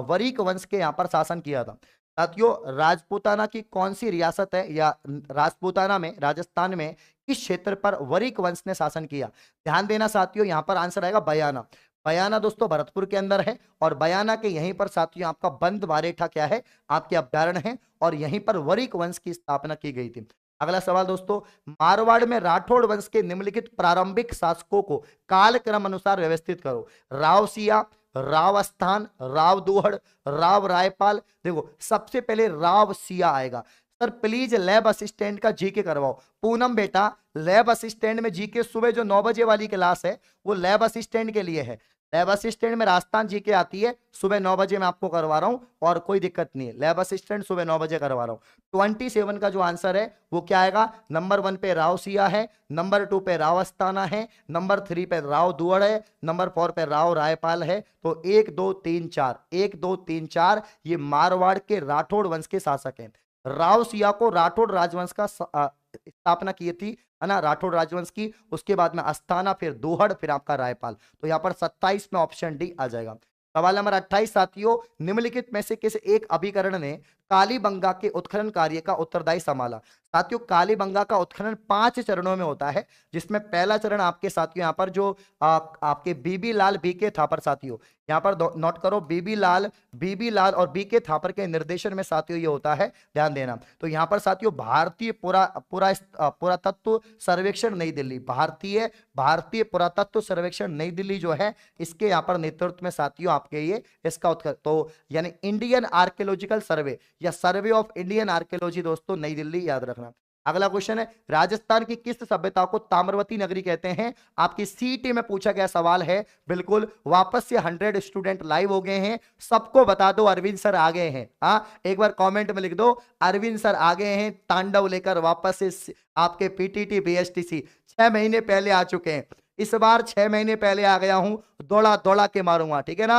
वरिक वंश के यहां पर शासन किया था। साथियों राजपूताना की कौन सी रियासत है, या राजपूताना में, राजस्थान में किस क्षेत्र पर वरिक वंश ने शासन किया। ध्यान देना साथियों, यहां पर आंसर आएगा बयाना। बयाना दोस्तों भरतपुर के अंदर है। और बयाना के यहीं पर साथियों आपका बंद बारेठा क्या है, आपके अभ्यारण्य है। और यहीं पर वरिक वंश की स्थापना की गई थी। अगला सवाल दोस्तों, मारवाड़ में राठौड़ वंश के निम्नलिखित प्रारंभिक शासकों को कालक्रम अनुसार व्यवस्थित करो। राव सिया, राव स्थान, राव दुहड़, राव रायपाल। देखो सबसे पहले राव सिया आएगा। सर प्लीज लैब असिस्टेंट का जीके करवाओ। पूनम बेटा, लैब असिस्टेंट में जीके सुबह जो 9 बजे वाली क्लास है वो लैब असिस्टेंट के लिए है। लैब असिस्टेंट में राजस्थान जीके आती है, सुबह 9 बजे मैं आपको करवा रहा हूं और कोई दिक्कत नहीं है। लैब असिस्टेंट सुबह 9 बजे करवा रहा हूं। 27 का जो आंसर है वो क्या आएगा, नंबर 1 पे राव सिया है, नंबर 2 पे राव अस्थाना है, नंबर 3 पे राव दुअड़ है, नंबर 4 पे राव रायपाल है। तो 1 2 3 4, 1 2 3 4 ये मारवाड़ के राठौड़ वंश के शासक हैं। राव सिया को राठौड़ राजवंश का स्थापना की थी, है ना, राठौड़ राजवंश की। उसके बाद में अस्थाना, फिर दोहड़, फिर आपका रायपाल। तो यहां पर 27 में ऑप्शन डी आ जाएगा। सवाल नंबर 28 साथियों, निम्नलिखित में से किस एक अभिकरण ने कालीबंगा के उत्खनन कार्य का उत्तरदायी संभाला। साथियों कालीबंगा का उत्खनन 5 चरणों में होता है, जिसमें पहला चरण आपके साथियों यहां पर जो आपके बीबी लाल बीके थापर, साथियों यहां पर नोट करो, बीबी लाल और बीके थापर के निर्देशन में साथियों ये होता है, ध्यान देना। तो यहां पर साथियों भारतीय पुरातत्व सर्वेक्षण नई दिल्ली, भारतीय पुरातत्व सर्वेक्षण नई दिल्ली जो है, इसके यहां पर नेतृत्व में साथियों आपके ये इसका उत्खनन, तो यानी इंडियन आर्कियोलॉजिकल सर्वे या सर्वे ऑफ इंडियन आर्कियोलॉजी दोस्तों नई दिल्ली, याद रखना। अगला क्वेश्चन है, राजस्थान की किस सभ्यता को ताम्रवती नगरी कहते हैं। आपकी सीटी में पूछा गया सवाल है। बिल्कुल वापस से 100 स्टूडेंट लाइव हो गए हैं, सबको बता दो अरविंद सर आ गए हैं। हाँ एक बार कमेंट में लिख दो अरविंद सर आ गए हैं, तांडव लेकर वापस से आपके पीटीटी बीएसटीसी 6 महीने पहले आ चुके हैं। इस बार 6 महीने पहले आ गया हूं, दौड़ा दौड़ा के मारूंगा, ठीक है ना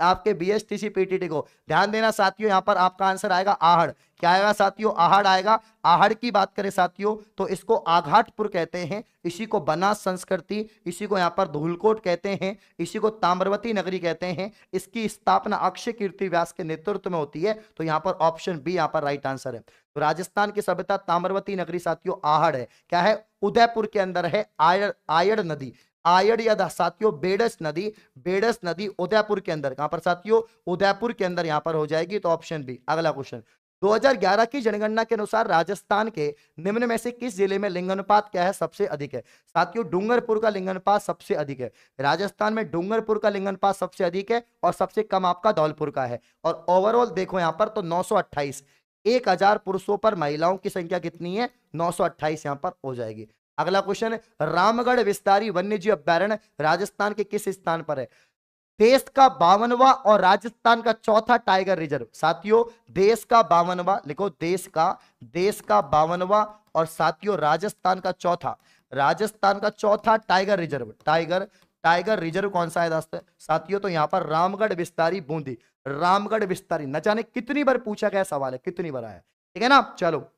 आपके बीएसटीसी पीटीटी को। ध्यान देना साथियों, यहां पर आपका आंसर आएगा आहड़। क्या आएगा साथियों, आहड़ आएगा। आहड़ की बात करें साथियों तो इसको आघाटपुर कहते हैं, इसी को बनास संस्कृति, इसी को यहाँ पर धूलकोट कहते हैं, इसी को ताम्रवती नगरी कहते हैं। इसकी स्थापना अक्षय कीर्ति व्यास के नेतृत्व में होती है। तो यहाँ पर ऑप्शन बी यहाँ पर राइट आंसर है। तो राजस्थान की सभ्यता ताम्रवती नगरी साथियों आहड़ है। क्या है, उदयपुर के अंदर है आयड़ नदी। आयड़ या साथियों बेडस नदी, बेडस नदी उदयपुर के अंदर, कहां पर साथियों, उदयपुर के अंदर यहां पर हो जाएगी। तो ऑप्शन बी। अगला क्वेश्चन, 2011 की जनगणना के अनुसार राजस्थान के निम्न में से किस जिले में लिंगानुपात क्या है, सबसे अधिक है। साथियों डूंगरपुर का लिंगानुपात सबसे अधिक है। राजस्थान में डूंगरपुर का लिंगानुपात सबसे अधिक है और सबसे कम आपका धौलपुर का है। और ओवरऑल देखो यहां पर तो 928, 1000 पुरुषों पर महिलाओं की संख्या कितनी है, 928 यहां पर हो जाएगी। अगला क्वेश्चन, रामगढ़ विस्तारी वन्यजीव अभ्यारण्य राजस्थान के किस स्थान पर है। देश का 52वां और राजस्थान का चौथा टाइगर रिजर्व। साथियों देश का 52वां लिखो, देश का 52वां और साथियों राजस्थान का चौथा टाइगर रिजर्व। टाइगर रिजर्व कौन सा है दोस्तों साथियों, तो यहां पर रामगढ़ विस्तारी बूंदी। रामगढ़ विस्तारी, न जाने कितनी बार पूछा गया सवाल है, कितनी बार आया, ठीक है ना। चलो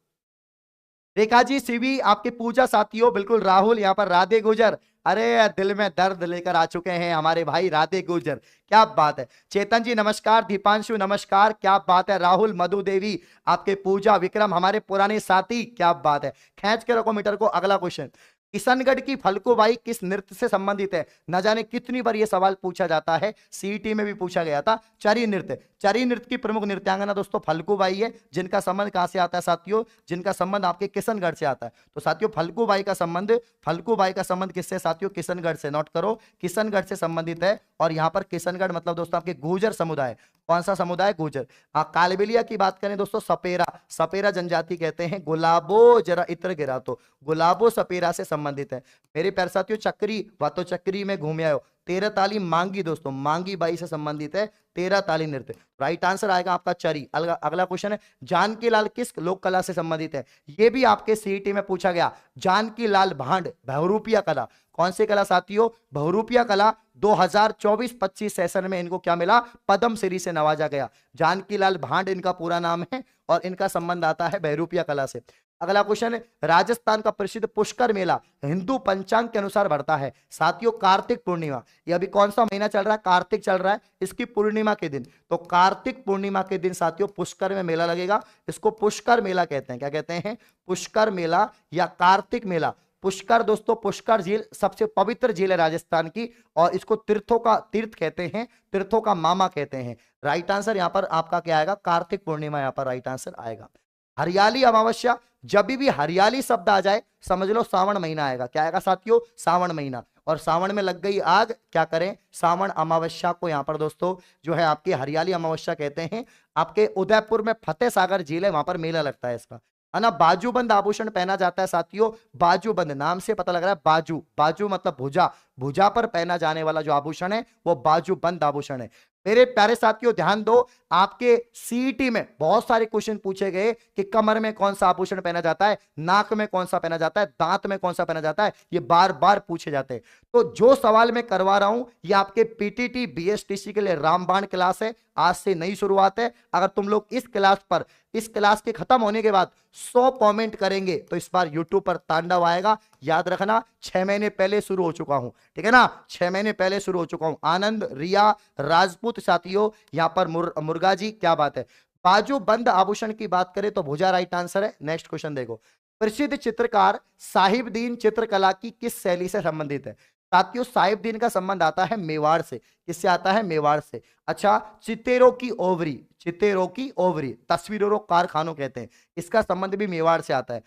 रेखा जी सीवी आपकी पूजा साथियों, बिल्कुल राहुल यहाँ पर राधे गुजर, अरे दिल में दर्द लेकर आ चुके हैं हमारे भाई राधे गुजर, क्या बात है। चेतन जी नमस्कार, दीपांशु नमस्कार, क्या बात है। राहुल, मधु देवी आपके पूजा, विक्रम हमारे पुराने साथी, क्या बात है। खींच के रखो मीटर को। अगला क्वेश्चन, किशनगढ़ की फल्गुबाई किस नृत्य से संबंधित है। न जाने कितनी बार यह सवाल पूछा जाता है, सीईटी में भी पूछा गया था। चरी नृत्य, चरी नृत्य की प्रमुख नृत्यांगना दोस्तों फल्गुबाई है, जिनका संबंध कहां से आता है साथियों, जिनका संबंध आपके किशनगढ़ से आता है। तो साथियों फल्गुबाई का संबंध किससे साथियों, किशनगढ़ से। नोट करो, किशनगढ़ से संबंधित है। और यहां पर किशनगढ़ मतलब दोस्तों आपके गुर्जर समुदाय, कौन सा समुदाय, गुर्जर। कालबेलिया की बात करें दोस्तों, सपेरा जनजाति कहते हैं। गुलाबो जरा इत्र गिरा, तो गुलाबो सपेरा से संबंधित है। मेरे प्यारे साथियों चक्री, वातो चक्री में घूम आयो। 13 ताली मांगी दोस्तों, मांगी बाई से संबंधित है 13 ताली नृत्य। राइट आंसर आएगा आपका चरी। अगला क्वेश्चन है, जानकी लाल किस लोक कला से संबंधित है। यह भी आपके सीईटी में पूछा गया। जानकी लाल भांड बहुरूपिया कला, कौन सी कला साथियों, बहुरूपिया कला। 2024-25 सेशन में इनको क्या मिला, पद्मश्री से नवाजा गया। जानकी लाल भांड इनका पूरा नाम है और इनका संबंध आता है बहुरूपिया कला से। अगला क्वेश्चन है, राजस्थान का प्रसिद्ध पुष्कर मेला हिंदू पंचांग के अनुसार बढ़ता है साथियों कार्तिक पूर्णिमा। ये अभी कौन सा महीना चल रहा है, कार्तिक चल रहा है, इसकी पूर्णिमा के दिन। तो कार्तिक पूर्णिमा के दिन साथियों पुष्कर में मेला लगेगा। इसको पुष्कर मेला कहते हैं। क्या कहते हैं, पुष्कर मेला या कार्तिक मेला। पुष्कर दोस्तों, पुष्कर झील सबसे पवित्र झील है राजस्थान की, और इसको तीर्थ कहते हैं, तीर्थों का मामा कहते हैं। राइट आंसर यहां पर आपका क्या आएगा, कार्तिक पूर्णिमा यहां पर राइट आंसर आएगा। हरियाली अमावस्या, जब भी हरियाली शब्द आ जाए समझ लो सावन महीना आएगा। क्या आएगा साथियों, सावन महीना। और सावन में लग गई आग, क्या करें, सावन अमावस्या को यहां पर दोस्तों जो है आपकी हरियाली अमावस्या कहते हैं। आपके उदयपुर में फतेह सागर झील है, वहां पर मेला लगता है इसका, है ना। बाजूबंद आभूषण पहना जाता है साथियों, बाजूबंद नाम से पता लग रहा है, बाजू मतलब भुजा, भुजा पर पहना जाने वाला जो आभूषण है वो बाजूबंद आभूषण है। मेरे प्यारे साथियों ध्यान दो, आपके सीईटी में बहुत सारे क्वेश्चन पूछे गए कि कमर में कौन सा आभूषण पहना जाता है, नाक में कौन सा पहना जाता है, दांत में कौन सा पहना जाता है, ये बार बार पूछे जाते हैं। तो जो सवाल मैं करवा रहा हूं ये आपके पीटीटी बीएसटीसी के लिए रामबाण क्लास है, आज से नई शुरुआत है। अगर तुम लोग इस क्लास के खत्म होने के बाद 100 कमेंट करेंगे तो इस बार यूट्यूब पर तांडव आएगा। याद रखना 6 महीने पहले शुरू हो चुका हूं, ठीक है ना, 6 महीने पहले शुरू हो चुका हूं। आनंद, रिया, राजपूत साथियों, यहां पर मुर्गा जी, क्या बात है। बाजू बंद आभूषण की बात करें तो भुजा राइट आंसर है। नेक्स्ट क्वेश्चन देखो, प्रसिद्ध चित्रकार साहिबदीन चित्रकला की किस शैली से संबंधित है। साथियों साहिबदीन का संबंध आता है मेवाड़ से। किससे आता है, मेवाड़ से। अच्छा, चितेरों की ओवरी, तस्वीरों कारखानों कहते हैं, इसका संबंध भी मेवाड़ से आता है।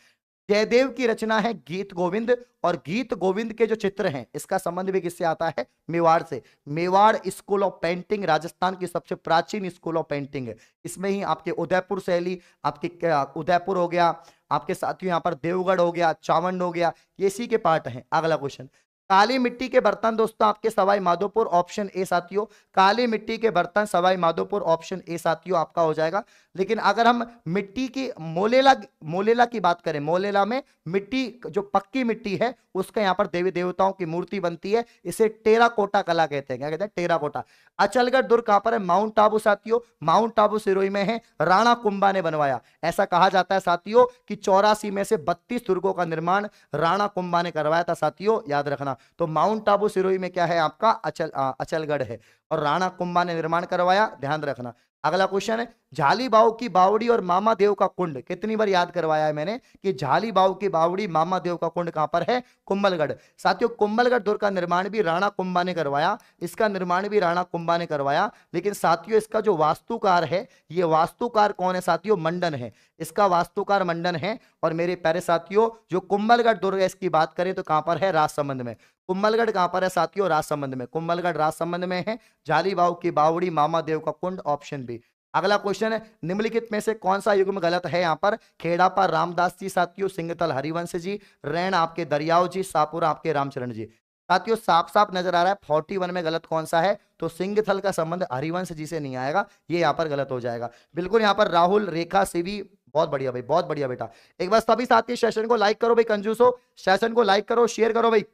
जयदेव की रचना है गीत गोविंद, और गीत गोविंद के जो चित्र हैं इसका संबंध भी किससे आता है, मेवाड़ से। Mewar school of painting Rajasthan की सबसे प्राचीन स्कूल ऑफ पेंटिंग है। इसमें ही आपके उदयपुर शैली, आपके उदयपुर हो गया, आपके साथियों यहाँ पर देवगढ़ हो गया, चावंड हो गया, ये इसी के पार्ट हैं। अगला क्वेश्चन, काली मिट्टी के बर्तन दोस्तों आपके सवाई माधोपुर, ऑप्शन ए साथियों। काली मिट्टी के बर्तन सवाई माधोपुर, ऑप्शन ए साथियों आपका हो जाएगा। लेकिन अगर हम मिट्टी की मोलेला मोलेला की बात करें, मोलेला में मिट्टी जो पक्की मिट्टी है उसका यहाँ पर देवी देवताओं की मूर्ति बनती है, इसे टेराकोटा कला कहते हैं। क्या कहते हैं? टेराकोटा। अचलगढ़ दुर्ग कहां पर है? माउंट आबू साथियों, माउंट आबू सिरोही में है, राणा कुंभा ने बनवाया। ऐसा कहा जाता है साथियों कि 84 में से 32 दुर्गों का निर्माण राणा कुंभा ने करवाया था साथियों, याद रखना। तो माउंट आबू सिरोही में क्या है आपका? अचलगढ़ है, और राणा कुंभा ने निर्माण करवाया, ध्यान रखना। अगला क्वेश्चन है, झाली बाऊ की बावड़ी और मामा देव का कुंड, कितनी बार याद करवाया है मैंने कि झाली बाऊ की बावड़ी, मामा देव का कुंड कहां पर है? कुंभलगढ़। साथियों कुंभलगढ़ दुर्ग का निर्माण भी राणा कुंभा ने करवाया, इसका निर्माण भी राणा कुंभा ने करवाया। लेकिन साथियों इसका जो वास्तुकार है, ये वास्तुकार कौन है साथियों? मंडन है, इसका वास्तुकार मंडन है। और मेरे प्यारे साथियों जो कुंभलगढ़ दुर्ग है इसकी बात करें तो कहां पर है? राजसमंद में। कुंभलगढ़ कहां पर है साथियों? राजसमंद में। कुंभलगढ़ राजसमंद में है। झाली बाऊ की बावड़ी, मामा देव का कुंड, ऑप्शन बी। अगला क्वेश्चन है, निम्नलिखित में से कौन सा युग्म गलत है? यहाँ पर खेड़ापा रामदास जी साथियों, सिंगतल हरिवंश जी, रैन आपके दरियाव जी, सापुरा आपके रामचरण जी। साथियों साफ साफ नजर आ रहा है 41 में गलत कौन सा है? तो सिंगथल का संबंध हरिवंश जी से नहीं आएगा, ये यहाँ पर गलत हो जाएगा। बिल्कुल यहाँ पर राहुल, रेखा, सीवी, बहुत बढ़िया भाई, बहुत बढ़िया बेटा। एक बार सभी साथी सेशन को लाइक करो भाई, कंजूसो, सेशन को लाइक करो, शेयर करो भाई।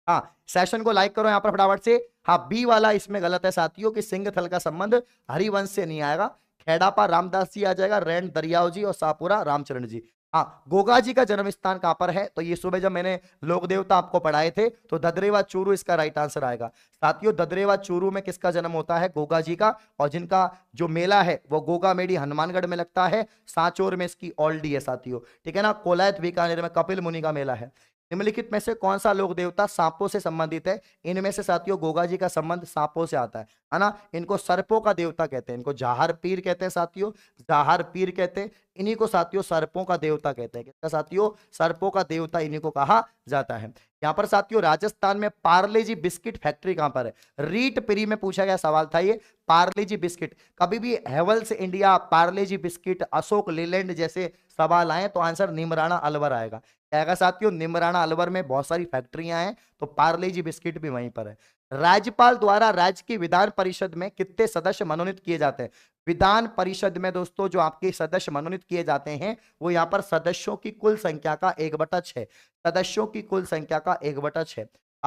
हाँ सेशन को लाइक करो यहाँ पर फटाफट से। हाँ बी वाला इसमें गलत है साथियों कि सिंगथल का संबंध हरिवंश से नहीं आएगा। खेड़ापा रामदास जी आ जाएगा, रैन दरियाव जी, और सापुरा रामचरण जी। हाँ गोगा जी का जन्म स्थान कहां पर है? तो ये सुबह जब मैंने लोक देवता आपको पढ़ाए थे तो ददरेवा चूरू इसका राइट आंसर आएगा। साथियों ददरेवा चूरू में किसका जन्म होता है? गोगा जी का। और जिनका जो मेला है वो गोगा मेडी हनुमानगढ़ में लगता है, सांचौर में इसकी ऑल्डी है साथियों, ठीक है ना। कोलायत बीकानेर में कपिल मुनि का मेला है। निम्नलिखित में से कौन सा लोक देवता सांपों से संबंधित है? इनमें से साथियों गोगा जी का संबंध सांपों से आता है ना। इनको सर्पों का देवता कहते हैं, इनको जाहर पीर कहते हैं साथियों, जाहर पीर कहते हैं। इन्हीं को साथियों सर्पों का देवता कहते हैं। किसका साथियों? सर्पों का देवता इन्हीं को कहा जाता है। यहाँ पर साथियों राजस्थान में पार्ले जी बिस्किट फैक्ट्री कहां पर है? रीट प्री में पूछा गया सवाल था ये। पार्ले जी बिस्किट, कभी भी हेवल्स इंडिया, पार्ले जी बिस्किट, अशोक लेलैंड जैसे सवाल आए तो आंसर निमराना अलवर आएगा। क्या साथियों? निमराना अलवर में बहुत सारी फैक्ट्रियां हैं, तो पार्ले जी बिस्किट भी वहीं पर है। राज्यपाल द्वारा राज्य की विधान परिषद में कितने सदस्य मनोनीत किए जाते हैं? विधान परिषद में दोस्तों जो आपके सदस्य मनोनीत किए जाते हैं वो यहाँ पर सदस्यों की कुल संख्या का 1/6, सदस्यों की कुल संख्या का 1/6।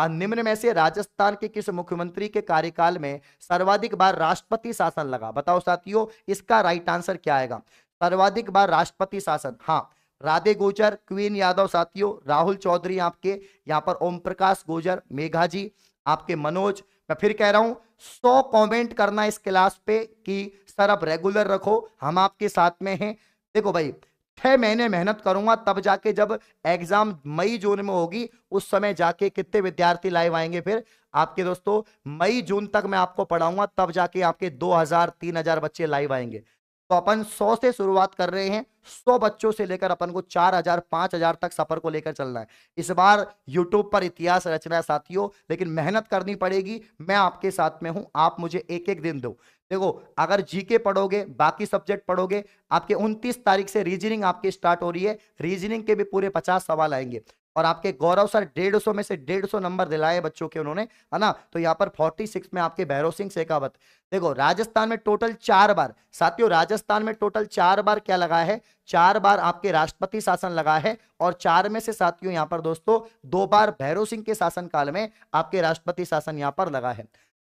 निम्न में से राजस्थान के किस मुख्यमंत्री के कार्यकाल में सर्वाधिक बार राष्ट्रपति शासन लगा? बताओ साथियों इसका राइट आंसर क्या आएगा? सर्वाधिक बार राष्ट्रपति शासन, हाँ राधे गुर्जर, क्वीन यादव साथियों, राहुल चौधरी आपके यहाँ पर, ओम प्रकाश गुर्जर, मेघा जी आपके, मनोज। मैं फिर कह रहा हूं 100 कमेंट करना इस क्लास पे कि सर आप रेगुलर रखो, हम आपके साथ में हैं। देखो भाई 6 महीने मेहनत करूंगा तब जाके जब एग्जाम मई जून में होगी उस समय जाके कितने विद्यार्थी लाइव आएंगे फिर आपके दोस्तों? मई जून तक मैं आपको पढ़ाऊंगा तब जाके आपके 2000-3000 बच्चे लाइव आएंगे। तो अपन 100 से शुरुआत कर रहे हैं, 100 बच्चों से लेकर अपन को 4000-5000 तक सफर को लेकर चलना है। इस बार YouTube पर इतिहास रचना है साथियों, लेकिन मेहनत करनी पड़ेगी। मैं आपके साथ में हूं, आप मुझे एक एक दिन दो। देखो अगर जीके पढ़ोगे, बाकी सब्जेक्ट पढ़ोगे, आपके 29 तारीख से रीजनिंग आपकी स्टार्ट हो रही है। रीजनिंग के भी पूरे 50 सवाल आएंगे और आपके गौरव सर 150 में से 150 नंबर दिलाए बच्चों के उन्होंने, है ना। तो यहाँ पर 46 में आपके भैरव सिंह शेखावत। देखो राजस्थान में टोटल 4 बार साथियों, राजस्थान में टोटल 4 बार क्या लगा है? 4 बार आपके राष्ट्रपति शासन लगा है, और 4 में से साथियों यहाँ पर दोस्तों 2 बार भैरव सिंह के शासन काल में आपके राष्ट्रपति शासन यहाँ पर लगा है।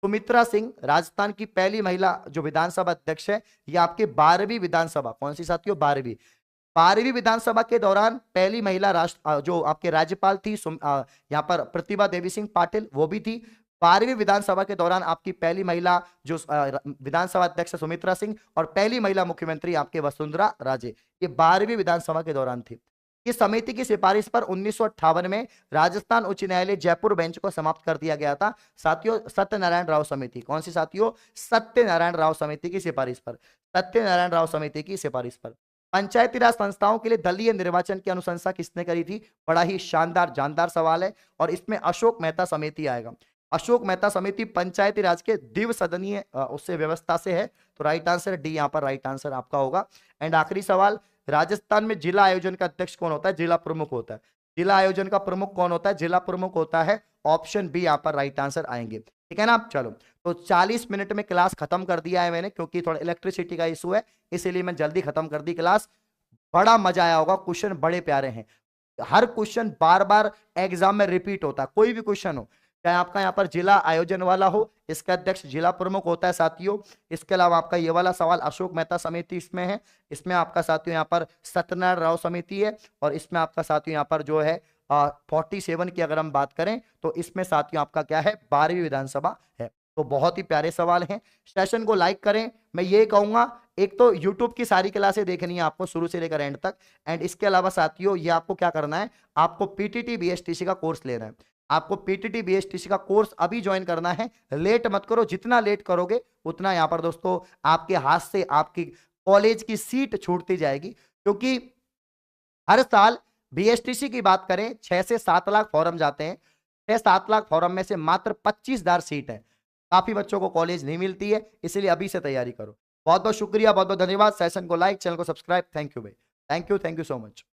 सुमित्रा सिंह राजस्थान की पहली महिला जो विधानसभा अध्यक्ष है, ये आपके 12वीं विधानसभा, कौन सी साथियों? 12वीं विधानसभा के दौरान पहली महिला राष्ट्र जो आपके राज्यपाल थी यहाँ पर प्रतिभा देवी सिंह पाटिल, वो भी थी। 12वीं विधानसभा के दौरान आपकी पहली महिला जो विधानसभा अध्यक्ष सुमित्रा सिंह, और पहली महिला मुख्यमंत्री आपके वसुंधरा राजे, ये 12वीं विधानसभा के दौरान थी। इस समिति की सिफारिश पर 1958 में राजस्थान उच्च न्यायालय जयपुर बेंच को समाप्त कर दिया गया था साथियों। सत्यनारायण राव समिति, कौन सी साथियों? सत्यनारायण राव समिति की सिफारिश पर, सत्यनारायण राव समिति की सिफारिश पर। पंचायती राज संस्थाओं के लिए दलीय निर्वाचन की अनुशंसा किसने करी थी? बड़ा ही शानदार जानदार सवाल है, और इसमें अशोक मेहता समिति आएगा। अशोक मेहता समिति पंचायती राज के द्विसदनीय उससे व्यवस्था से है, तो राइट आंसर डी यहाँ पर राइट आंसर आपका होगा। एंड आखिरी सवाल, राजस्थान में जिला आयोजन का अध्यक्ष कौन होता है? जिला प्रमुख होता है। जिला आयोजन का प्रमुख कौन होता है? जिला प्रमुख होता है ऑप्शन बी यहाँ पर राइट आंसर आएंगे। ठीक है ना। चलो, तो 40 मिनट में क्लास खत्म कर दिया है मैंने, क्योंकि थोड़ा इलेक्ट्रिसिटी का इशू है, इसीलिए मैं जल्दी खत्म कर दी क्लास। बड़ा मजा आया होगा, क्वेश्चन बड़े प्यारे हैं, हर क्वेश्चन बार बार एग्जाम में रिपीट होता है, कोई भी क्वेश्चन हो, चाहे आपका यहाँ पर जिला आयोजन वाला हो, इसका अध्यक्ष जिला प्रमुख होता है साथियों। इसके अलावा आपका ये वाला सवाल अशोक मेहता समिति इसमें है, इसमें आपका साथियों यहाँ पर सत्यनारायण राव समिति है, और इसमें आपका साथियों यहाँ पर जो है 47 की अगर हम बात करें तो इसमें साथियों आपका क्या है, 12वीं विधानसभा है। तो बहुत ही प्यारे सवाल हैं। सेशन को लाइक करें, मैं ये कहूंगा, एक तो YouTube की सारी क्लासें देखनी है आपको शुरू से लेकर एंड तक, एंड इसके अलावा साथियों ये आपको क्या करना है, आपको पीटीटी बीएसटीसी का कोर्स लेना है। आपको पीटीटी बीएसटीसी का कोर्स अभी ज्वाइन करना है, लेट मत करो, जितना लेट करोगे उतना यहाँ पर दोस्तों आपके हाथ से आपकी कॉलेज की सीट छूटती जाएगी, क्योंकि हर साल बीएसटीसी की बात करें 6 से 7 लाख फॉर्म जाते हैं, 6-7 लाख फॉर्म में से मात्र 25,000 सीट है, काफी बच्चों को कॉलेज नहीं मिलती है, इसलिए अभी से तैयारी करो। बहुत बहुत शुक्रिया, बहुत बहुत धन्यवाद। सेशन को लाइक, चैनल को सब्सक्राइब। थैंक यू भाई, थैंक यू सो मच।